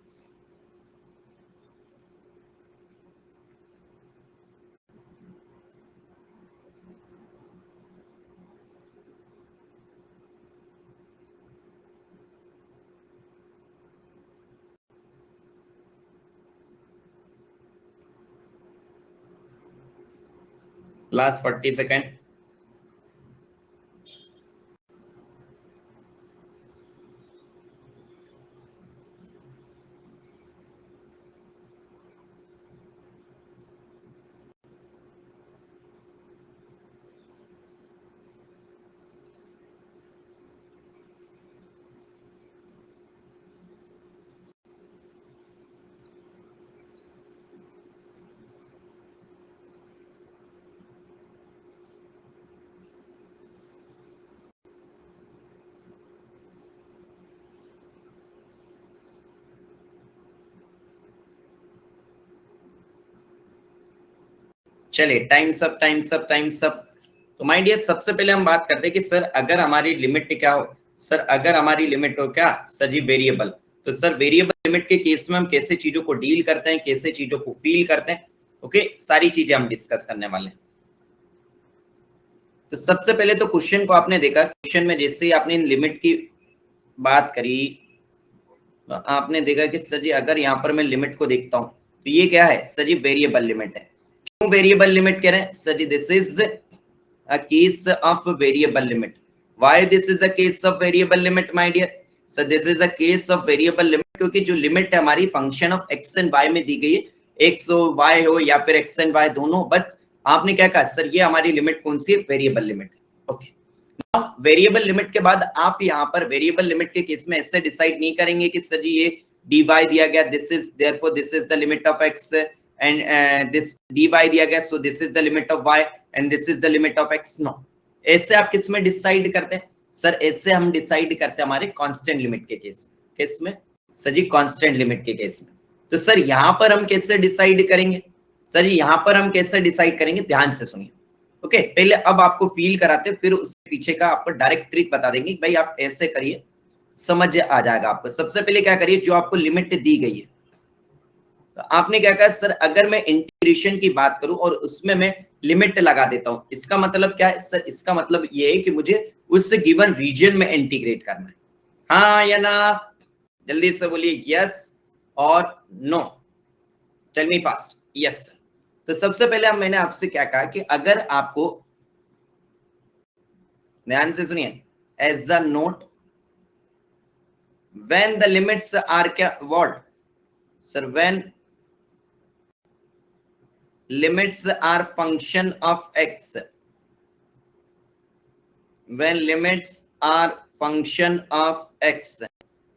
Last 40 second. चलिए times up, times up, times up. तो माय डियर, सबसे पहले हम बात करते हैं कि सर अगर हमारी लिमिट क्या हो, सर अगर हमारी लिमिट हो क्या सर जी वेरिएबल, तो सर वेरिएबल लिमिट के केस में हम कैसे चीजों को डील करते हैं, कैसे चीजों को फील करते हैं, ओके, सारी चीजें हम डिस्कस करने वाले हैं। तो सबसे पहले तो क्वेश्चन को आपने देखा, क्वेश्चन में जैसे ही आपने इन लिमिट की बात करी, तो आपने देखा कि सर जी अगर यहाँ पर मैं लिमिट को देखता हूँ तो ये क्या है सर जी वेरिएबल लिमिट है। क्यों वेरिएबल लिमिट कह रहे हैं sir ji, this is a case of variable limit. Why this is a case of variable limit, my dear? So this is a case of variable limit क्योंकि जो limit है हमारी function of x and y में दी गई है, x हो y हो या फिर x एंड y दोनों, बट आपने क्या कहा सर ये हमारी लिमिट कौन सी है, variable limit. Okay, variable limit के बाद आप यहाँ पर वेरिएबल लिमिट के केस में ऐसे डिसाइड नहीं करेंगे कि सर जी ये dy दिया गया, this is therefore this is the limit of x and this dy दिया गया, so this is the limit of y and this is the limit of x। No, ऐसे आप किस में डिसाइड करते हैं सर, ऐसे हम डिसाइड करते हैं हमारे कांस्टेंट लिमिट के केस में सर जी, कांस्टेंट लिमिट के केस में। तो सर यहाँ पर हम कैसे डिसाइड करेंगे सर जी, यहाँ पर हम कैसे डिसाइड करेंगे, ध्यान से सुनिए। ओके, पहले अब आपको फील कराते फिर उसके पीछे का आपको डायरेक्ट ट्रिक बता देंगे, भाई आप ऐसे करिए, समझ आ जाएगा आपको। सबसे पहले क्या करिए, जो आपको लिमिट दी गई है, तो आपने क्या कहा सर अगर मैं इंटीग्रेशन की बात करूं और उसमें मैं लिमिट लगा देता हूं, इसका मतलब क्या है सर, इसका मतलब ये है कि मुझे उस गिवन रीजन में इंटीग्रेट करना है, हाँ या ना, जल्दी से बोलिए यस और no, tell me fast, yes. तो सबसे पहले मैंने आपसे क्या कहा कि अगर आपको, ध्यान से सुनिए, as a note when the limits are क्या what sir, when limits are function of x, when limits are function of x,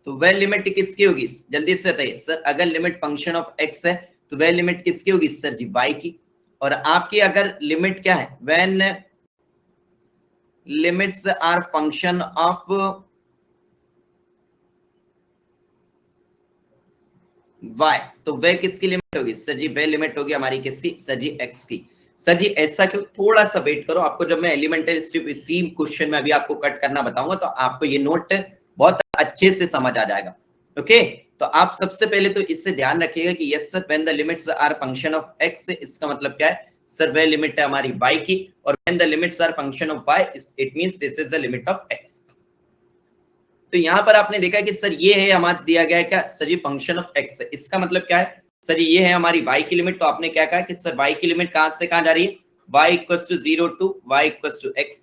तो वह लिमिट किसकी होगी, जल्दी से बताइए सर, अगर लिमिट फंक्शन ऑफ x है तो वह लिमिट किसकी होगी सर जी, y की। और आपकी अगर लिमिट क्या है, when limits are function of y, तो वह किसकी लिमिट होगी सर जी, वह लिमिट होगी हमारी किसकी सर जी, x की। सर जी ऐसा क्यों, थोड़ा सा वेट करो, आपको जब मैं एलिमेंटरी सी क्वेश्चन में अभी आपको कट करना बताऊंगा तो आपको ये नोट बहुत अच्छे से समझ आ जाएगा। ओके, तो आप सबसे पहले तो इससे ध्यान रखिएगा कि yes sir when the limits are function of x, इसका मतलब क्या है सर, वह लिमिट है हमारी y की, और when the limits are function of y it means this is the limit of x। तो यहां पर आपने देखा कि सर ये है हमारा दिया गया है क्या sir ji, function of x, इसका मतलब क्या है सर ये है हमारी y की लिमिट। तो आपने क्या कहा कि सर y की लिमिट कहां से कहां जा रही है, y equals to 0 to y equals to x।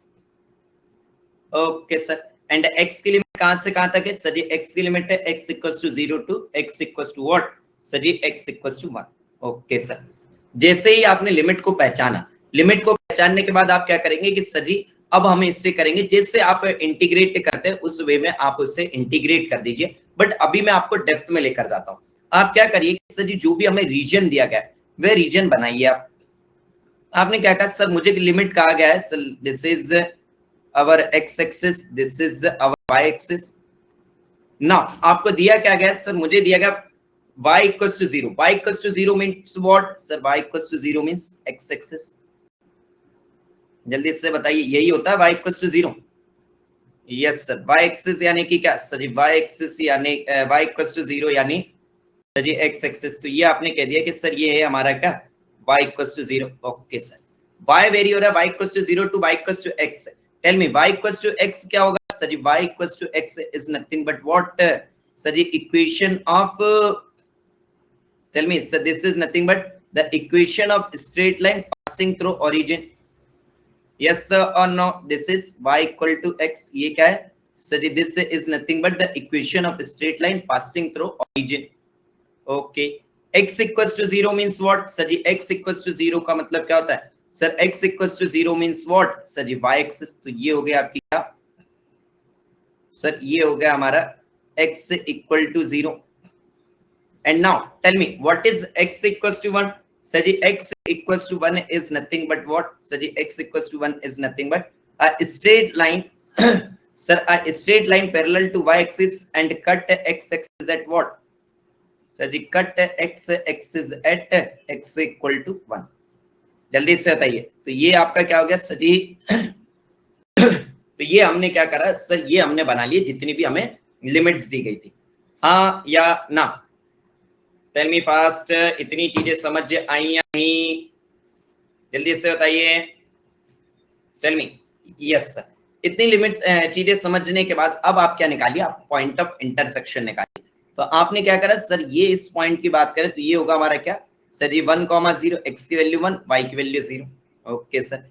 Okay sir, and x की लिमिट कहां से कहां तक है सर जी, x की लिमिट है x equals to 0 to x equals to what sir ji, x equals to 1। Okay sir, जैसे ही आपने लिमिट को पहचाना, लिमिट को पहचानने के बाद आप क्या करेंगे कि सर जी अब हम इससे करेंगे, जैसे आप इंटीग्रेट करते हैं उस वे में आप उससे इंटीग्रेट कर दीजिए। बट अभी मैं आपको डेप्थ में लेकर जाता हूं। आप क्या करिए सर जी, जो भी हमें रीजन दिया गया है वह रीजन बनाइए आप। आपने क्या कहा सर, मुझे लिमिट कहा गया है sir, this is our x axis, this is our y axis. ना आपको दिया क्या गया सर, मुझे दिया गया y equals to 0, y equals to 0 means what sir, y equals to 0 means x axis। जल्दी से बताइए, यही होता है y equal to 0? Yes sir, y axis यानी कि क्या सर जी, y एक्सिस यानी y इक्वल टू 0 यानी सर जी x एक्सिस। तो ये आपने कह दिया कि सर ये है हमारा क्या y equal to 0। Okay sir, y vary हो रहा है y equal to 0 to y equal to x। Tell me y equal to x क्या होगा sir ji? y equal to x is nothing but what sir ji? Equation of, tell me sir, this is nothing but the equation of straight line passing through origin. Yes sir or no? This is y equal to x. ये क्या है sir ji? This is nothing but the equation of straight line passing through origin. Okay. x equals to 0 means what sir ji? x equals to 0 का मतलब क्या होता है sir? x equals to 0 means what sir ji? y axis। तो ये हो गया आपकी क्या सर? ये हो गया हमारा x equal to 0। And now tell me what is x equals to 1? Sir, x equals to 1 is nothing but what? Sir, x equals to 1 is nothing but a straight line. Sir, a straight line parallel to y axis and cut x axis at what? Sir, cut x axis at x equal to 1। जल्दी से बताइए। तो ये आपका क्या हो गया sir जी? तो ये हमने क्या करा सर? ये हमने बना लिए जितनी भी हमें लिमिट्स दी गई थी, हाँ या ना? टेल मी फास्ट, इतनी चीजें समझ आई या नहीं? जल्दी से बताइए। Tell me yes sir. इतनी लिमिट चीजें समझने के बाद अब आप क्या निकालिए? आप पॉइंट ऑफ इंटरसेक्शन निकालिए। तो आपने क्या करा सर? ये इस पॉइंट की बात करें तो ये होगा हमारा क्या सर? ये 1,0, x की वैल्यू 1, y की वैल्यू 0। Okay sir.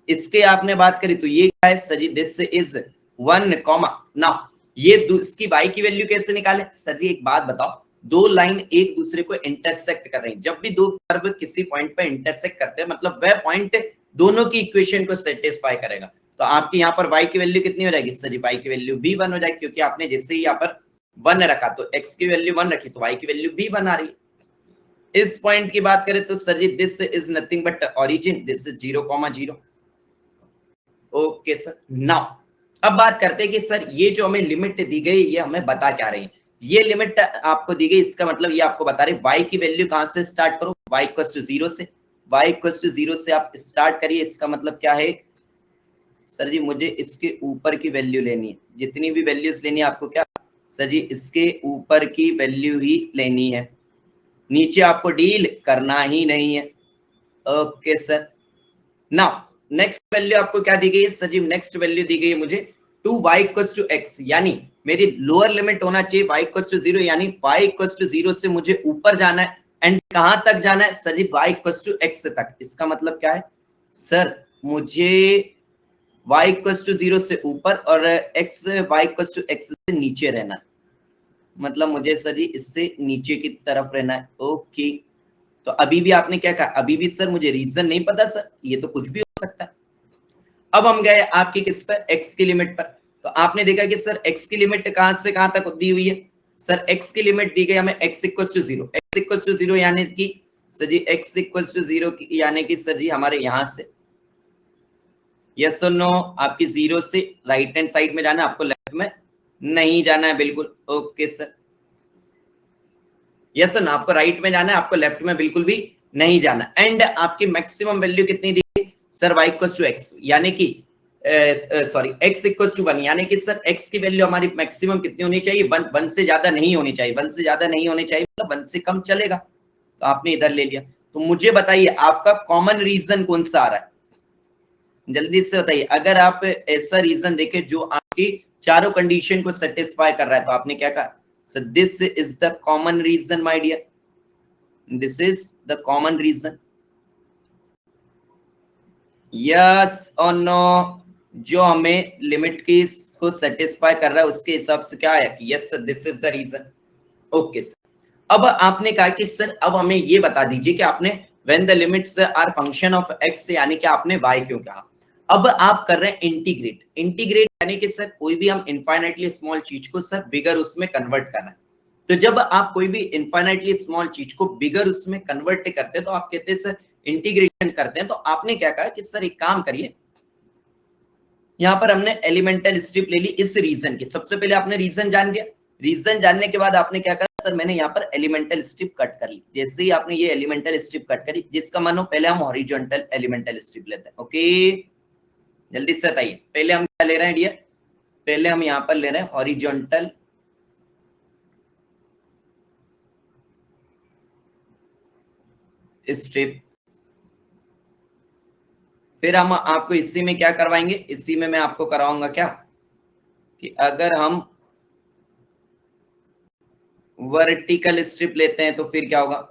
इसके आपने बात करी तो ये क्या है sir ji? This is 1, now ये इसकी y की वैल्यू कैसे निकाले सर जी? एक बात बताओ, दो लाइन एक दूसरे को इंटरसेक्ट कर रही हैं, जब भी दो कर्व किसी पॉइंट पर इंटरसेक्ट करते हैं मतलब वह पॉइंट दोनों की इक्वेशन को सेटिस्फाई करेगा। तो आपकी यहाँ पर y की वैल्यू कितनी हो जाएगी सर जी? y की वैल्यू भी 1 हो जाएगी, क्योंकि आपने जैसे ही यहाँ पर 1 रखा तो x की वैल्यू 1 रखी तो y की वैल्यू भी 1 आ रही है। इस पॉइंट की बात करें तो sir ji this is nothing but origin, this is 0,0। Okay sir. Now अब बात करते हैं कि सर ये जो हमें लिमिट दी गई ये हमें बता क्या रही है? ये लिमिट आपको दी गई, इसका मतलब ये आपको बता रहे y की वैल्यू कहां से स्टार्ट करो? y इक्वल टू 0 से। y इक्वल टू 0 से आप स्टार्ट करिए। इसका मतलब क्या है सर जी? मुझे इसके ऊपर की वैल्यू लेनी है, जितनी भी वैल्यूज लेनी है आपको क्या सर जी? इसके ऊपर की वैल्यू ही लेनी है, नीचे आपको डील करना ही नहीं है। Okay sir. Now next value आपको क्या दी गई है सर जी? नेक्स्ट वैल्यू दी गई है मुझे 2y इक्वल टू x, यानी मेरी लोअर लिमिट होना चाहिए y इक्वल टू 0, यानी y इक्वल टू 0 से मुझे ऊपर जाना है। एंड कहां तक जाना है sir ji? y equal to x तक। इसका मतलब क्या है सर? मुझे y इक्वल टू 0 से ऊपर और x y equal to x से नीचे रहना है, मतलब मुझे सर जी इससे नीचे की तरफ रहना है। ओके। तो अभी भी आपने क्या कहा? अभी भी सर मुझे रीजन नहीं पता सर, ये तो कुछ भी हो सकता है। अब हम गए आपके किस पर? x की लिमिट पर। तो आपने देखा कि सर x की लिमिट कहां से कहां तक दी हुई है सर? x की लिमिट दी गई हमें x equal to 0। x equal to 0 यानी कि sir ji x equal to 0 यानी कि सर जी हमारे यहां से, यस और नो? आपकी 0 से राइट हैंड साइड में जाना है, आपको लेफ्ट में नहीं जाना है, बिल्कुल। Okay sir. यस सर, आपको राइट में जाना है, आपको लेफ्ट में बिल्कुल भी नहीं जाना। एंड आपकी मैक्सिमम वैल्यू कितनी दी sir? y equal to x, यानी कि सॉरी x इक्वल टू 1, यानी कि सर x की वैल्यू हमारी मैक्सिमम कितनी होनी चाहिए? 1 से ज्यादा नहीं होनी चाहिए। 1 से ज्यादा नहीं होनी चाहिए मतलब 1 से कम चलेगा। तो आपने इधर ले लिया। तो मुझे बताइए आपका कॉमन रीजन कौन सा आ रहा है? जल्दी से बताइए। अगर आप ऐसा रीजन देखें जो आपकी चारों कंडीशन को सेटिस्फाई कर रहा है तो आपने क्या कहा sir? This is the common region my dear, this is the common region. Yes और नो? जो हमें लिमिट की को सेटिस्फाई कर रहा है उसके हिसाब से क्या है कि yes sir this is the region. Okay sir. अब आपने कहा कि सर अब हमें ये बता दीजिए कि आपने when the limits are function of x, यानी कि आपने y क्यों कहा? अब आप कर रहे हैं इंटीग्रेट। इंटीग्रेट यानी कि सर कोई भी हम इनफाइनाइटली स्मॉल चीज को सर बिगर उसमें कन्वर्ट करना है। तो जब आप कोई भी इनफाइनाइटली स्मॉल चीज को बिगर उसमें कन्वर्ट करते हैं तो आप कहते हैं सर इंटीग्रेशन करते हैं। तो आपने क्या कहा कि सर एक काम करिए, यहाँ पर हमने एलिमेंटल स्ट्रिप ले ली इस रीजन की। सबसे पहले आपने रीजन जान लिया। रीजन जानने के बाद आपने क्या करा सर? मैंने यहाँ पर एलिमेंटल स्ट्रिप कट कर ली। जैसे ही आपने ये एलिमेंटल स्ट्रिप कट करी, जिसका मानो पहले हम हॉरिजॉन्टल एलिमेंटल स्ट्रिप लेते हैं। ओके जल्दी से बताइए। पहले हम क्या ले रहे हैं डियर? पहले हम यहाँ पर ले रहे हैं हॉरिजॉन्टल स्ट्रिप। फिर हम आपको इसी में क्या करवाएंगे? इसी में मैं आपको कराऊंगा क्या कि अगर हम वर्टिकल स्ट्रिप लेते हैं तो फिर क्या होगा?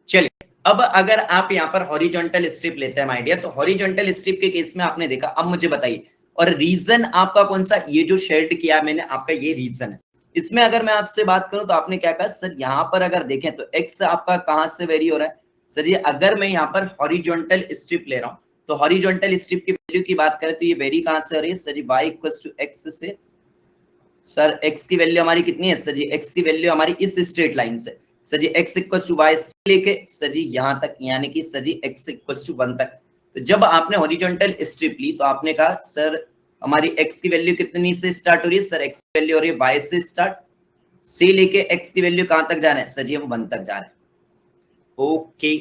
चलिए, अब अगर आप यहाँ पर हॉरिजॉन्टल स्ट्रिप लेते हैं माय डियर, तो हॉरिजॉन्टल स्ट्रिप के केस में आपने देखा। अब मुझे बताइए, और रीजन आपका कौन सा? ये जो शेड किया मैंने आपका, ये रीजन है। इसमें अगर मैं आपसे बात करूं तो आपने क्या कहा सर? यहाँ पर अगर देखें तो एक्स आपका कहां से वेरी हो रहा है? सर ये अगर मैं यहाँ पर हॉरिजॉन्टल स्ट्रिप ले रहा हूँ तो हॉरिजॉन्टल स्ट्रिप की वैल्यू की बात करें तो ये वेरी कहां से हो रही है? Sir ji y equal to x से। सर एक्स की वैल्यू हमारी कितनी है? सर जी एक्स की वैल्यू हमारी इस स्ट्रेट लाइन से, sir ji x equal to y से लेके सर जी यहाँ तक, यानी कि sir ji x equal to 1 तक। तो जब आपने हॉरिजॉन्टल स्ट्रिप ली तो आपने कहा सर हमारी एक्स की वैल्यू कितनी से स्टार्ट हो रही है? सर एक्स की वैल्यू हो रही है वाई से स्टार्ट, से लेके एक्स की वैल्यू कहां तक जा रहे हैं? सर जी हम 1 तक जा रहे हैं। ओके,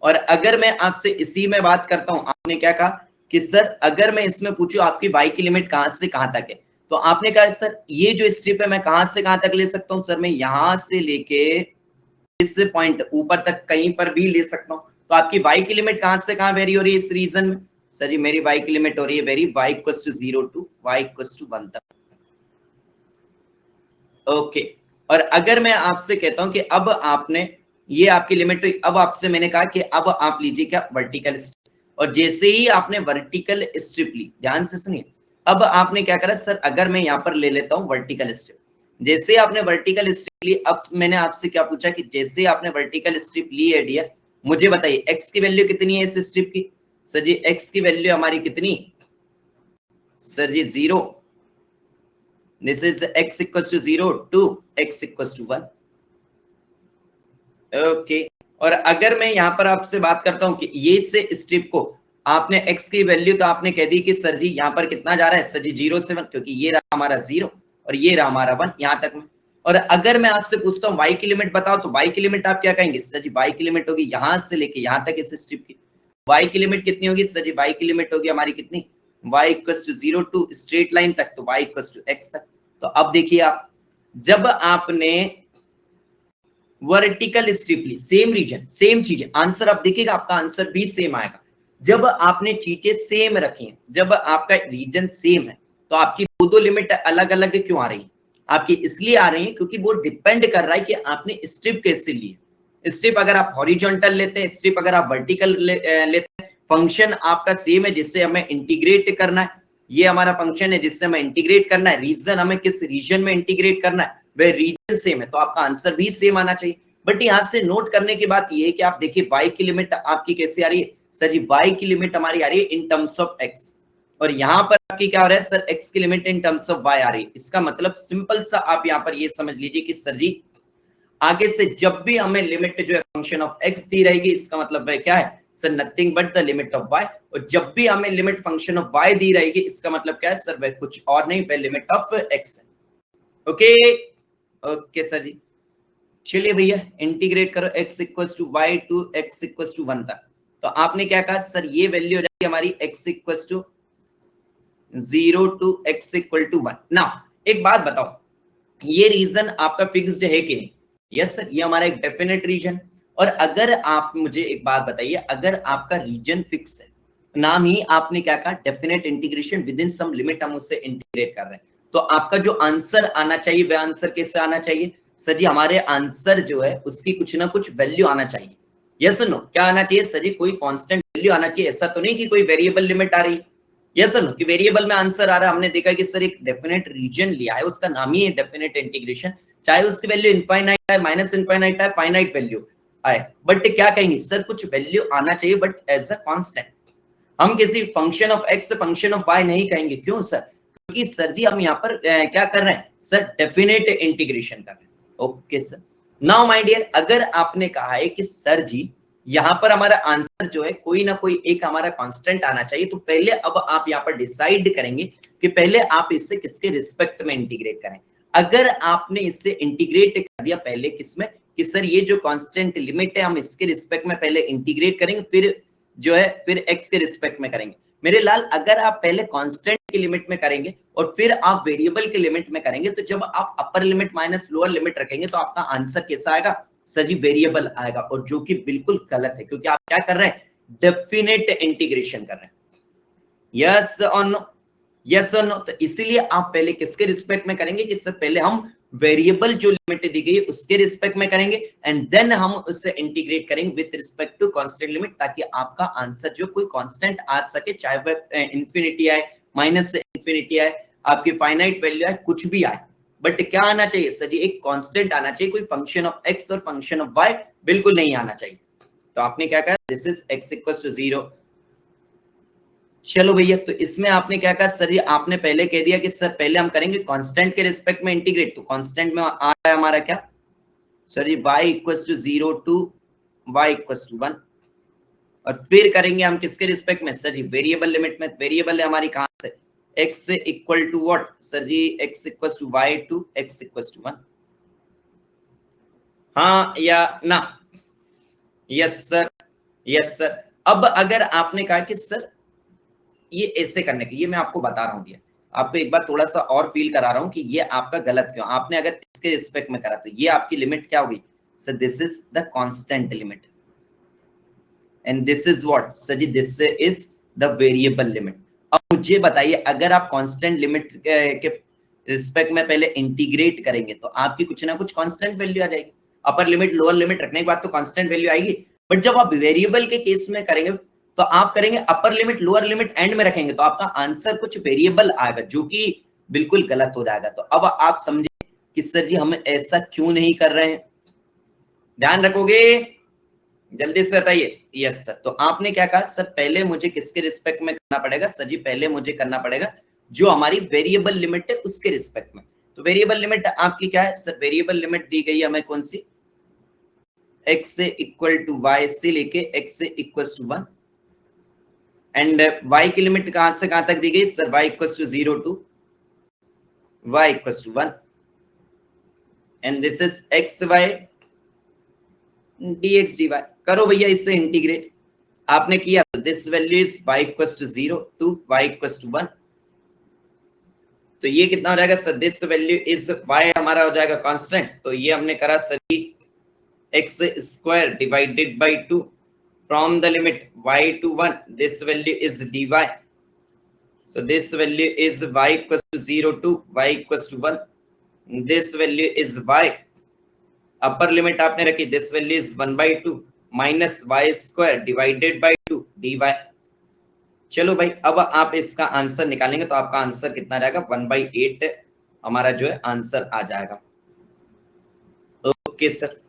और अगर मैं आपसे इसी में बात करता हूं, आपने क्या कहा कि सर अगर मैं इसमें पूछूं आपकी वाई की लिमिट कहां से कहां तक है, तो आपने कहा सर ये जो स्ट्रिप है मैं कहां से कहां तक ले सकता हूं? सर मैं यहां से लेके इस पॉइंट ऊपर तक कहीं पर भी ले सकता हूं। तो आपकी वाई की लिमिट कहां से कहां वेरी हो रही है इस रीजन में? सर जी मेरी वाई की लिमिट हो रही है vary y equal to 0 to y equal to 1 तक। ओके, और अगर मैं आपसे कहता हूं कि अब आपने ये आपकी लिमिट, तो अब आपसे मैंने कहा कि अब आप लीजिए क्या? Vertical strip. और जैसे ही आपने वर्टिकल स्ट्रिप ली, ध्यान से सुनिए, अब आपने क्या करा? सर अगर मैं यहां पर ले लेता हूं वर्टिकल स्ट्रिप, जैसे आपने वर्टिकल स्ट्रिप ली, अब मैंने आपसे क्या पूछा कि जैसे आपने वर्टिकल स्ट्रिप ली है डियर, मुझे बताइए एक्स की वैल्यू कितनी है इस स्ट्रिप की? सर जी एक्स की वैल्यू हमारी कितनी? Sir ji 0। This is x equals to 0 to x equals to 1. Okay, और अगर मैं यहाँ पर आपसे बात करता हूँ कि ये से स्ट्रिप को आपने x की वैल्यू तो आपने कह दी कि सर जी यहाँ पर कितना जा रहा है? सर जी 0 से 1, क्योंकि ये रहा हमारा 0 और ये रहा हमारा 1 यहाँ तक में। और अगर मैं आपसे पूछता हूँ y की लिमिट बताओ, तो y की लिमिट आप क्या कहेंगे? सर जी y की लिमिट होगी यहाँ से लेके यहाँ तक इस स्ट्रिप की। y की लिमिट कितनी होगी? सर जी y की लिमिट होगी हमारी कितनी? y equal to 0 to straight line तक, तो y इक्वल टू x तक। तो अब देखिए आप, जब आपने वर्टिकल स्ट्रिप ली, सेम रीजन सेम चीजें, आंसर आप देखिएगा आपका आंसर भी सेम आएगा। जब आपने चीजें सेम रखी हैं, जब आपका रीजन सेम है, तो आपकी दो लिमिट अलग अलग क्यों आ रही है? आपकी इसलिए आ रही है क्योंकि वो डिपेंड कर रहा है कि आपने स्ट्रिप कैसे ली है। स्ट्रिप अगर आप हॉरिजॉन्टल लेते हैं, स्ट्रिप अगर आप वर्टिकल लेते हैं, फंक्शन आपका सेम है जिससे हमें इंटीग्रेट करना है। ये हमारा फंक्शन है जिससे हमें इंटीग्रेट करना है। रीजन हमें किस रीजन में इंटीग्रेट करना है, वह रीजन सेम है, तो आपका आंसर भी सेम आना चाहिए। बट यहां से नोट करने की बात यह है कि आप देखिए y की लिमिट आपकी कैसे आ रही है? सर जी y की लिमिट हमारी आ रही है इन टर्म्स ऑफ x, और यहां पर आपकी क्या हो रहा है? सर x की limit in terms of y आ रही है। इसका मतलब सिंपल सा आप यहां पर ये समझ लीजिए कि सर जी आगे से जब भी हमें लिमिट जो है फंक्शन ऑफ x दी रहेगी, इसका मतलब वह क्या है? Sir nothing but the limit of y। और जब भी हमें लिमिट फंक्शन ऑफ y दी रहेगी, इसका मतलब क्या है? सर वह कुछ और नहीं, वह लिमिट ऑफ x है। ओके ओके सर जी, चलिए भैया इंटीग्रेट करो x equal to y to x equal to 1 तक। तो आपने क्या कहा? सर ये वैल्यू हो जाएगी हमारी x equal to 0 to x equal to 1। Now एक बात बताओ, ये रीजन आपका फिक्स्ड है कि नहीं? यस सर, ये हमारा एक डेफिनेट रीजन। और अगर आप मुझे एक बात बताइए, अगर आपका रीजन फिक्स है, नाम ही आपने क्या कहा? Definite integration within some limit, हम उससे इंटीग्रेट कर रहे हैं, तो आपका जो आंसर आना चाहिए वह आंसर कैसे आना चाहिए? सर जी हमारे आंसर जो है उसकी कुछ ना कुछ वैल्यू आना चाहिए। यस नो, क्या आना चाहिए? सर जी कोई कांस्टेंट वैल्यू आना चाहिए, ऐसा तो नहीं कि कोई वेरिएबल लिमिट आ रही है। यस नो, कि वेरिएबल में आंसर आ रहा है। हमने देखा कि सर एक डेफिनेट रीजन लिया है, उसका नाम ही है डेफिनेट इंटीग्रेशन, चाहे उसकी वैल्यू इनफाइनाइट है, माइनस इनफाइनाइट है, फाइनाइट वैल्यू आए, बट क्या कहेंगे? सर कुछ वैल्यू आना चाहिए बट एज अ कांस्टेंट। हम किसी function of x function of y नहीं कहेंगे। क्यों सर? क्योंकि सर जी हम यहाँ पर क्या कर रहे हैं? सर डेफिनेट इंटीग्रेशन कर रहे हैं। Okay sir, now my dear, अगर आपने कहा है कि सर जी यहाँ पर हमारा आंसर जो है कोई ना कोई एक हमारा कांस्टेंट आना चाहिए। तो पहले अब आप यहाँ पर डिसाइड करेंगे कि पहले आप इससे किसके रिस्पेक्ट में इंटीग्रेट करें। अगर आपने इससे इंटीग्रेट कर दिया पहले किसमें कि सर ये जो कांस्टेंट लिमिट है हम इसके रिस्पेक्ट में पहले इंटीग्रेट करेंगे, फिर जो है फिर एक्स के रिस्पेक्ट में करेंगे। मेरे लाल अगर आप पहले कांस्टेंट की लिमिट में करेंगे और फिर आप वेरिएबल के लिमिट में करेंगे, तो जब आप upper limit minus lower limit रखेंगे तो आपका आंसर कैसा आएगा सर जी, वेरिएबल आएगा। और जो कि बिल्कुल गलत है, क्योंकि आप क्या कर रहे हैं, डेफिनेट इंटीग्रेशन कर रहे हैं। यस और नो, यस और नो। तो इसीलिए आप पहले किसके रिस्पेक्ट में करेंगे कि सर पहले हम वेरिएबल जो लिमिट दी गई है उसके रिस्पेक्ट में करेंगे एंड देन हम उससे इंटीग्रेट करेंगे with respect to constant limit, ताकि आपका आंसर जो कोई कांस्टेंट आ सके, चाहे वह इंफिनिटी आए, माइनस से इंफिनिटी आए, आपकी फाइनाइट वैल्यू आए, कुछ भी आए, बट क्या आना चाहिए सर जी, एक कांस्टेंट आना चाहिए। कोई फंक्शन ऑफ एक्स और फंक्शन ऑफ वाई बिल्कुल नहीं आना चाहिए। तो आपने क्या कहा, this is x equals to 0। चलो भैया, तो इसमें आपने क्या कहा सर जी, आपने पहले कह दिया कि सर पहले हम करेंगे कांस्टेंट के रिस्पेक्ट में इंटीग्रेट। तो कांस्टेंट में आ रहा है हमारा क्या sir ji, y equals to 0 to y equals to 1, और फिर करेंगे हम किसके रिस्पेक्ट में सर जी, वेरिएबल लिमिट में। वेरिएबल है हमारी कहां से, x equal to what sir ji, x equals to y to x equals to 1। हाँ या ना, यस सर, यस सर। अब अगर आपने कहा कि सर ये ऐसे करने के, ये मैं आपको बता रहा हूँ भैया, आपको एक बार थोड़ा सा और फील करा रहा हूँ कि ये आपका गलत क्यों। आपने अगर इसके रिस्पेक्ट में करा तो ये आपकी लिमिट क्या होगी sir, this is the constant limit and this is what sir ji, this is the variable limit. अब मुझे बताइए, अगर आप कांस्टेंट लिमिट के रिस्पेक्ट में पहले इंटीग्रेट करेंगे तो आपकी कुछ ना कुछ कांस्टेंट वैल्यू आ जाएगी। अपर लिमिट लोअर लिमिट रखने के बाद तो कांस्टेंट वैल्यू आएगी, बट जब आप वेरिएबल के केस में करेंगे तो आप करेंगे upper limit lower limit and में रखेंगे, तो आपका आंसर कुछ वेरिएबल आएगा, जो कि बिल्कुल गलत हो जाएगा। तो अब आप समझे कि सर जी हम ऐसा क्यों नहीं कर रहे हैं, ध्यान रखोगे, जल्दी से बताइए। Yes sir. तो आपने क्या कहा सर, पहले मुझे किसके रिस्पेक्ट में करना पड़ेगा सर जी, पहले मुझे करना पड़ेगा जो हमारी वेरिएबल लिमिट है उसके रिस्पेक्ट में। तो वेरिएबल लिमिट आपकी क्या है सर, वेरिएबल लिमिट दी गई है हमें कौन सी, x से इक्वल टू y से लेके x से इक्वल टू 1, एंड y की लिमिट कहां से कहां तक दी गई sir, y equal to 0 to y equal to 1, and this is x y dx dy। करो भैया इससे इंटीग्रेट, आपने किया तो this value is y equal to 0 to y equal to 1। तो ये कितना हो जाएगा sir, this value is y हमारा हो जाएगा कांस्टेंट, तो ये हमने करा sir x square divided by 2 from the limit y to 1, this value is dy, so this value is y equals to 0 to y equals to 1, this value is y, upper limit आपने रखी, this value is 1 by 2 minus y square divided by 2 dy। चलो भाई, अब आप इसका answer निकालेंगे तो आपका आंसर कितना रहेगा, 1/8 हमारा जो है आंसर आ जाएगा। ओके सर,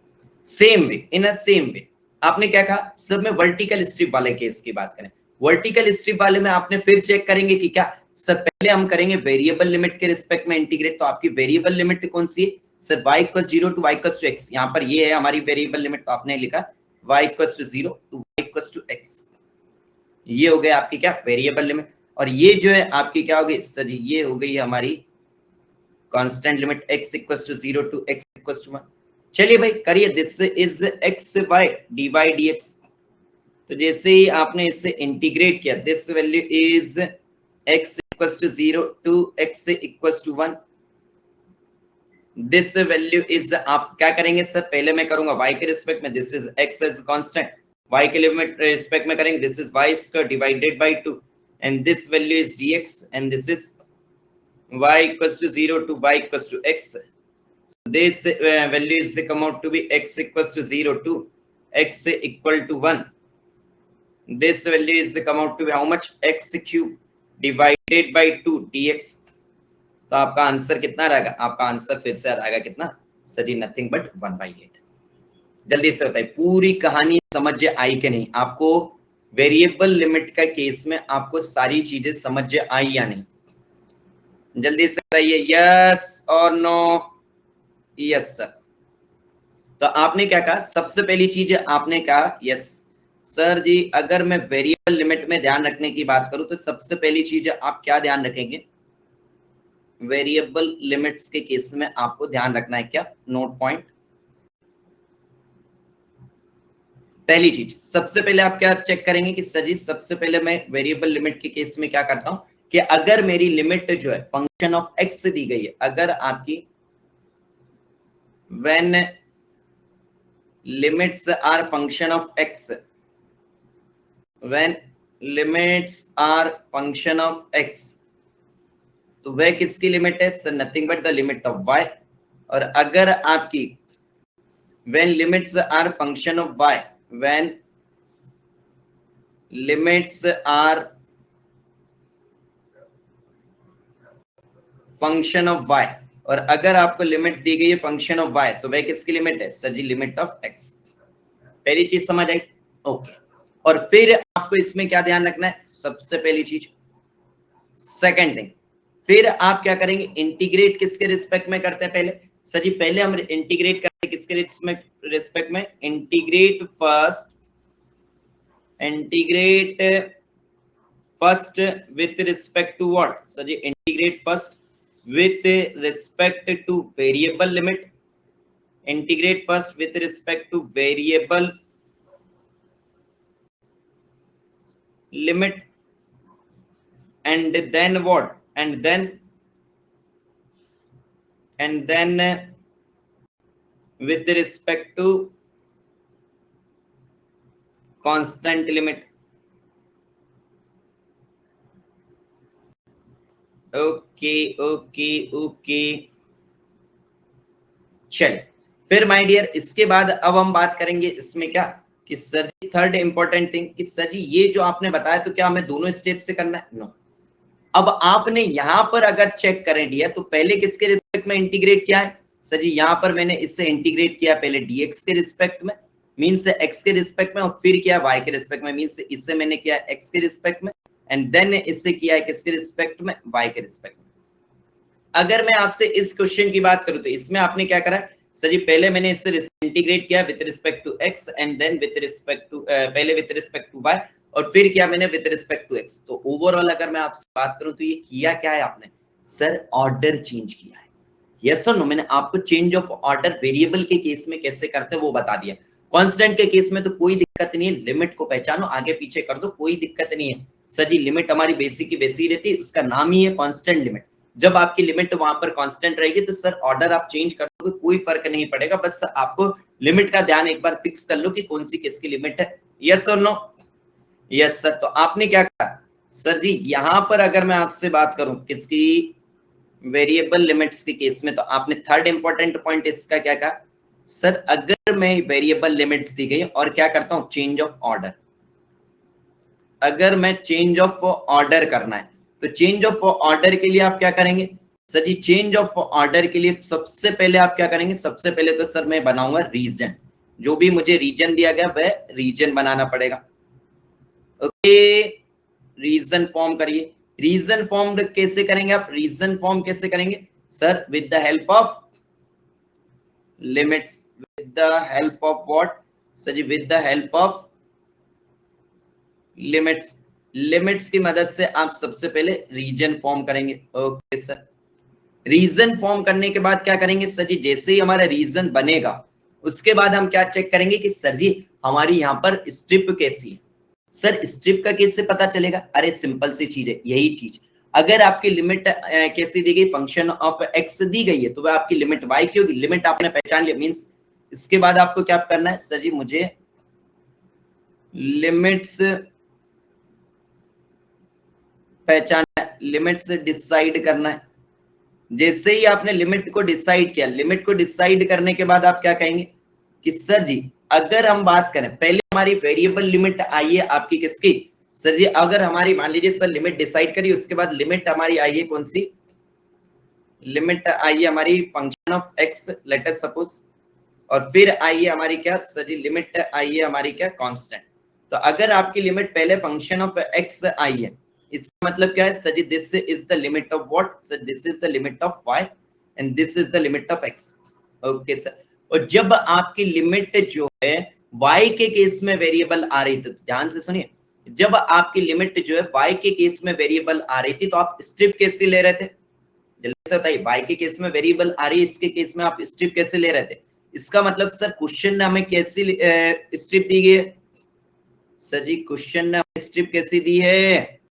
सेम वे, इन अ सेम वे आपने क्या कहा सर, मैं वर्टिकल स्ट्रिप वाले केस की बात करें, वर्टिकल स्ट्रिप वाले में आपने फिर चेक करेंगे कि क्या सर, पहले हम करेंगे वेरिएबल लिमिट के रिस्पेक्ट में इंटीग्रेट। तो आपकी वेरिएबल लिमिट कौन सी है sir, y equal 0 to y equal to x, यहाँ पर ये है हमारी वेरिएबल लिमिट, तो आपने लिखा y equal to 0 to y equal to x, ये हो गया आपकी क्या वेरिएबल लिमिट। और ये जो है आपकी क्या होगी सर जी, ये हो गई हमारी constant limit x equal to 0 to x equal to 1। चलिए भाई करिए, this is x y d y d x. तो जैसे ही आपने इससे इंटीग्रेट किया, this value is x equal to 0 to x equal to 1, this value is, आप क्या करेंगे सर, पहले मैं करूंगा y के रिस्पेक्ट में, this is x as constant, y के लिमिट रिस्पेक्ट में करेंगे, this is y square divided by 2 and this value is dx and this is y equal to 0 to y equal to x। This value is come out to be x equals to 0 to x equal to 1. This value is come out to be how much, x cube divided by 2 dx। तो आपका answer कितना रहेगा, आपका answer फिर से आ जाएगा कितना sir ji, nothing but 1/8। जल्दी से बताइए पूरी कहानी समझ आई कि नहीं, आपको वेरिएबल लिमिट का केस में आपको सारी चीजें समझ आई या नहीं, जल्दी से बताइए यस और नो। Yes sir. तो आपने क्या कहा, सबसे पहली चीज आपने कहा यस, सर जी अगर मैं वेरिएबल लिमिट में ध्यान रखने की बात करूं तो सबसे पहली चीज आप क्या ध्यान रखेंगे, वेरिएबल लिमिट्स के केस में आपको ध्यान रखना है क्या, नोट पॉइंट। पहली चीज सबसे पहले आप क्या चेक करेंगे कि सर जी सबसे पहले मैं वेरिएबल लिमिट के केस में क्या करता हूं कि अगर मेरी लिमिट जो है फंक्शन ऑफ एक्स दी गई है, अगर आपकी when limits are function of x, when limits are function of x, तो वह किसकी लिमिट है sir, nothing but the limit of y। और अगर आपकी when limits are function of y, when limits are function of y, और अगर आपको लिमिट दी गई है फंक्शन ऑफ y तो वह किसकी लिमिट है sir ji, limit of x। पहली चीज समझ आई, ओके। और फिर आपको इसमें क्या ध्यान रखना है, सबसे पहली चीज, सेकंड थिंग, फिर आप क्या करेंगे, इंटीग्रेट किसके रिस्पेक्ट में करते हैं पहले सर जी, पहले हम इंटीग्रेट करते हैं किसके रिस्पेक्ट में, integrate first with respect to what sir ji, integrate first with respect to variable limit, integrate first with respect to variable limit, and then what, and then with respect to constant limit। Okay okay okay, चलिए फिर my dear इसके बाद अब हम बात करेंगे इसमें क्या कि सर जी थर्ड इंपॉर्टेंट थिंग कि सर जी ये जो आपने बताया तो क्या हमें दोनों स्टेप से करना है, नो। अब आपने यहां पर अगर चेक करें डियर तो पहले किसके रिस्पेक्ट में इंटीग्रेट किया है सर जी, यहां पर मैंने इससे इंटीग्रेट किया पहले dx के रिस्पेक्ट में, मींस x के रिस्पेक्ट में, और फिर किया y के रिस्पेक्ट में, मींस इससे मैंने किया x के रिस्पेक्ट में, एंड देन इससे किया है किसके रिस्पेक्ट में, y के रिस्पेक्ट में। अगर मैं आपसे इस क्वेश्चन की बात करूं तो इसमें आपने क्या करा सर जी, पहले मैंने इससे इंटीग्रेट किया with respect to x and then with respect to पहले विद रिस्पेक्ट टू y और फिर किया मैंने विद रिस्पेक्ट टू x। तो ओवरऑल अगर मैं आपसे बात करूं तो ये किया क्या है आपने सर, ऑर्डर चेंज किया है। यस और नो, मैंने आपको चेंज ऑफ ऑर्डर वेरिएबल के केस में कैसे करते हैं वो बता दिया। कांस्टेंट के केस में तो कोई दिक्कत नहीं है, लिमिट को पहचानो आगे पीछे कर दो, कोई दिक्कत नहीं है सर जी। लिमिट हमारी बेसिक की वैसी रहती है, उसका नाम ही है कांस्टेंट लिमिट। जब आपकी लिमिट वहां पर कांस्टेंट रहेगी तो सर ऑर्डर आप चेंज कर दोगे, कोई फर्क नहीं पड़ेगा, बस आपको लिमिट का ध्यान एक बार फिक्स कर लो कि कौन सी किसकी लिमिट है। यस और नो, यस सर। तो आपने क्या कहा सर जी, यहां पर अगर मैं आपसे बात करूं किसकी, वेरिएबल लिमिट्स के केस में, तो आपने थर्ड इंपॉर्टेंट पॉइंट इसका क्या कहा सर, अगर मैं वेरिएबल लिमिट्स दी गई और क्या करता हूं चेंज ऑफ ऑर्डर, अगर मैं चेंज ऑफ ऑर्डर करना है तो चेंज ऑफ ऑर्डर के लिए आप क्या करेंगे sir ji, change of order के लिए सबसे पहले आप क्या करेंगे, सबसे पहले तो सर मैं बनाऊंगा रीजन, जो भी मुझे रीजन दिया गया वह रीजन बनाना पड़ेगा। ओके, रीजन फॉर्म करिए। रीजन फॉर्म कैसे करेंगे आप, रीजन फॉर्म कैसे करेंगे sir, with the help of limits, with the help of what sir ji, with the help of limits. Limits की मदद से आप सबसे पहले रीजन फॉर्म करेंगे। ओके सर, रीजन फॉर्म करने के बाद क्या करेंगे सर जी, जैसे ही हमारा रीजन बनेगा उसके बाद हम क्या चेक करेंगे कि सर जी हमारी यहाँ पर स्ट्रिप कैसी है। सर स्ट्रिप का कैसे पता चलेगा, अरे सिंपल सी चीज है, यही चीज, अगर आपकी लिमिट कैसी दी गई, फंक्शन ऑफ एक्स दी गई है तो वह आपकी लिमिट वाई की होगी। लिमिट आपने पहचान लिया, मींस इसके बाद आपको क्या करना है सर जी, मुझे लिमिट्स पहचानना है, लिमिट्स डिसाइड करना है। जैसे ही आपने लिमिट को डिसाइड किया, लिमिट को डिसाइड करने के बाद आप क्या कहेंगे कि सर जी अगर हम बात करें, पहले हमारी वेरिएबल लिमिट आई है आपकी किसकी सर जी, अगर हमारी मान लीजिए सर लिमिट डिसाइड करी, उसके बाद लिमिट हमारी आई है कौन सी, लिमिट आई है हमारी function of x late us suppose, और फिर आई है हमारी क्या सर जी, लिमिट आई है हमारी क्या कांस्टेंट। तो अगर आपकी लिमिट पहले फंक्शन ऑफ एक्स आई है, इसका मतलब क्या है sir ji, this is the limit of what sir, this is the limit of y and this is the limit of x। Okay sir, और जब आपकी लिमिट जो है y के केस में वेरिएबल आ रही थी, ध्यान से सुनिए, जब आपकी लिमिट जो है y के केस में वेरिएबल आ रही थी तो आप स्ट्रिप कैसे ले रहे थे? जल्दी से बताइए, y के केस में वेरिएबल आ रही है, इसके केस में आप स्ट्रिप कैसे ले रहे थे? इसका मतलब सर क्वेश्चन में हमें कैसी स्ट्रिप दी गई है? सर जी क्वेश्चन ने स्ट्रिप कैसी दी है?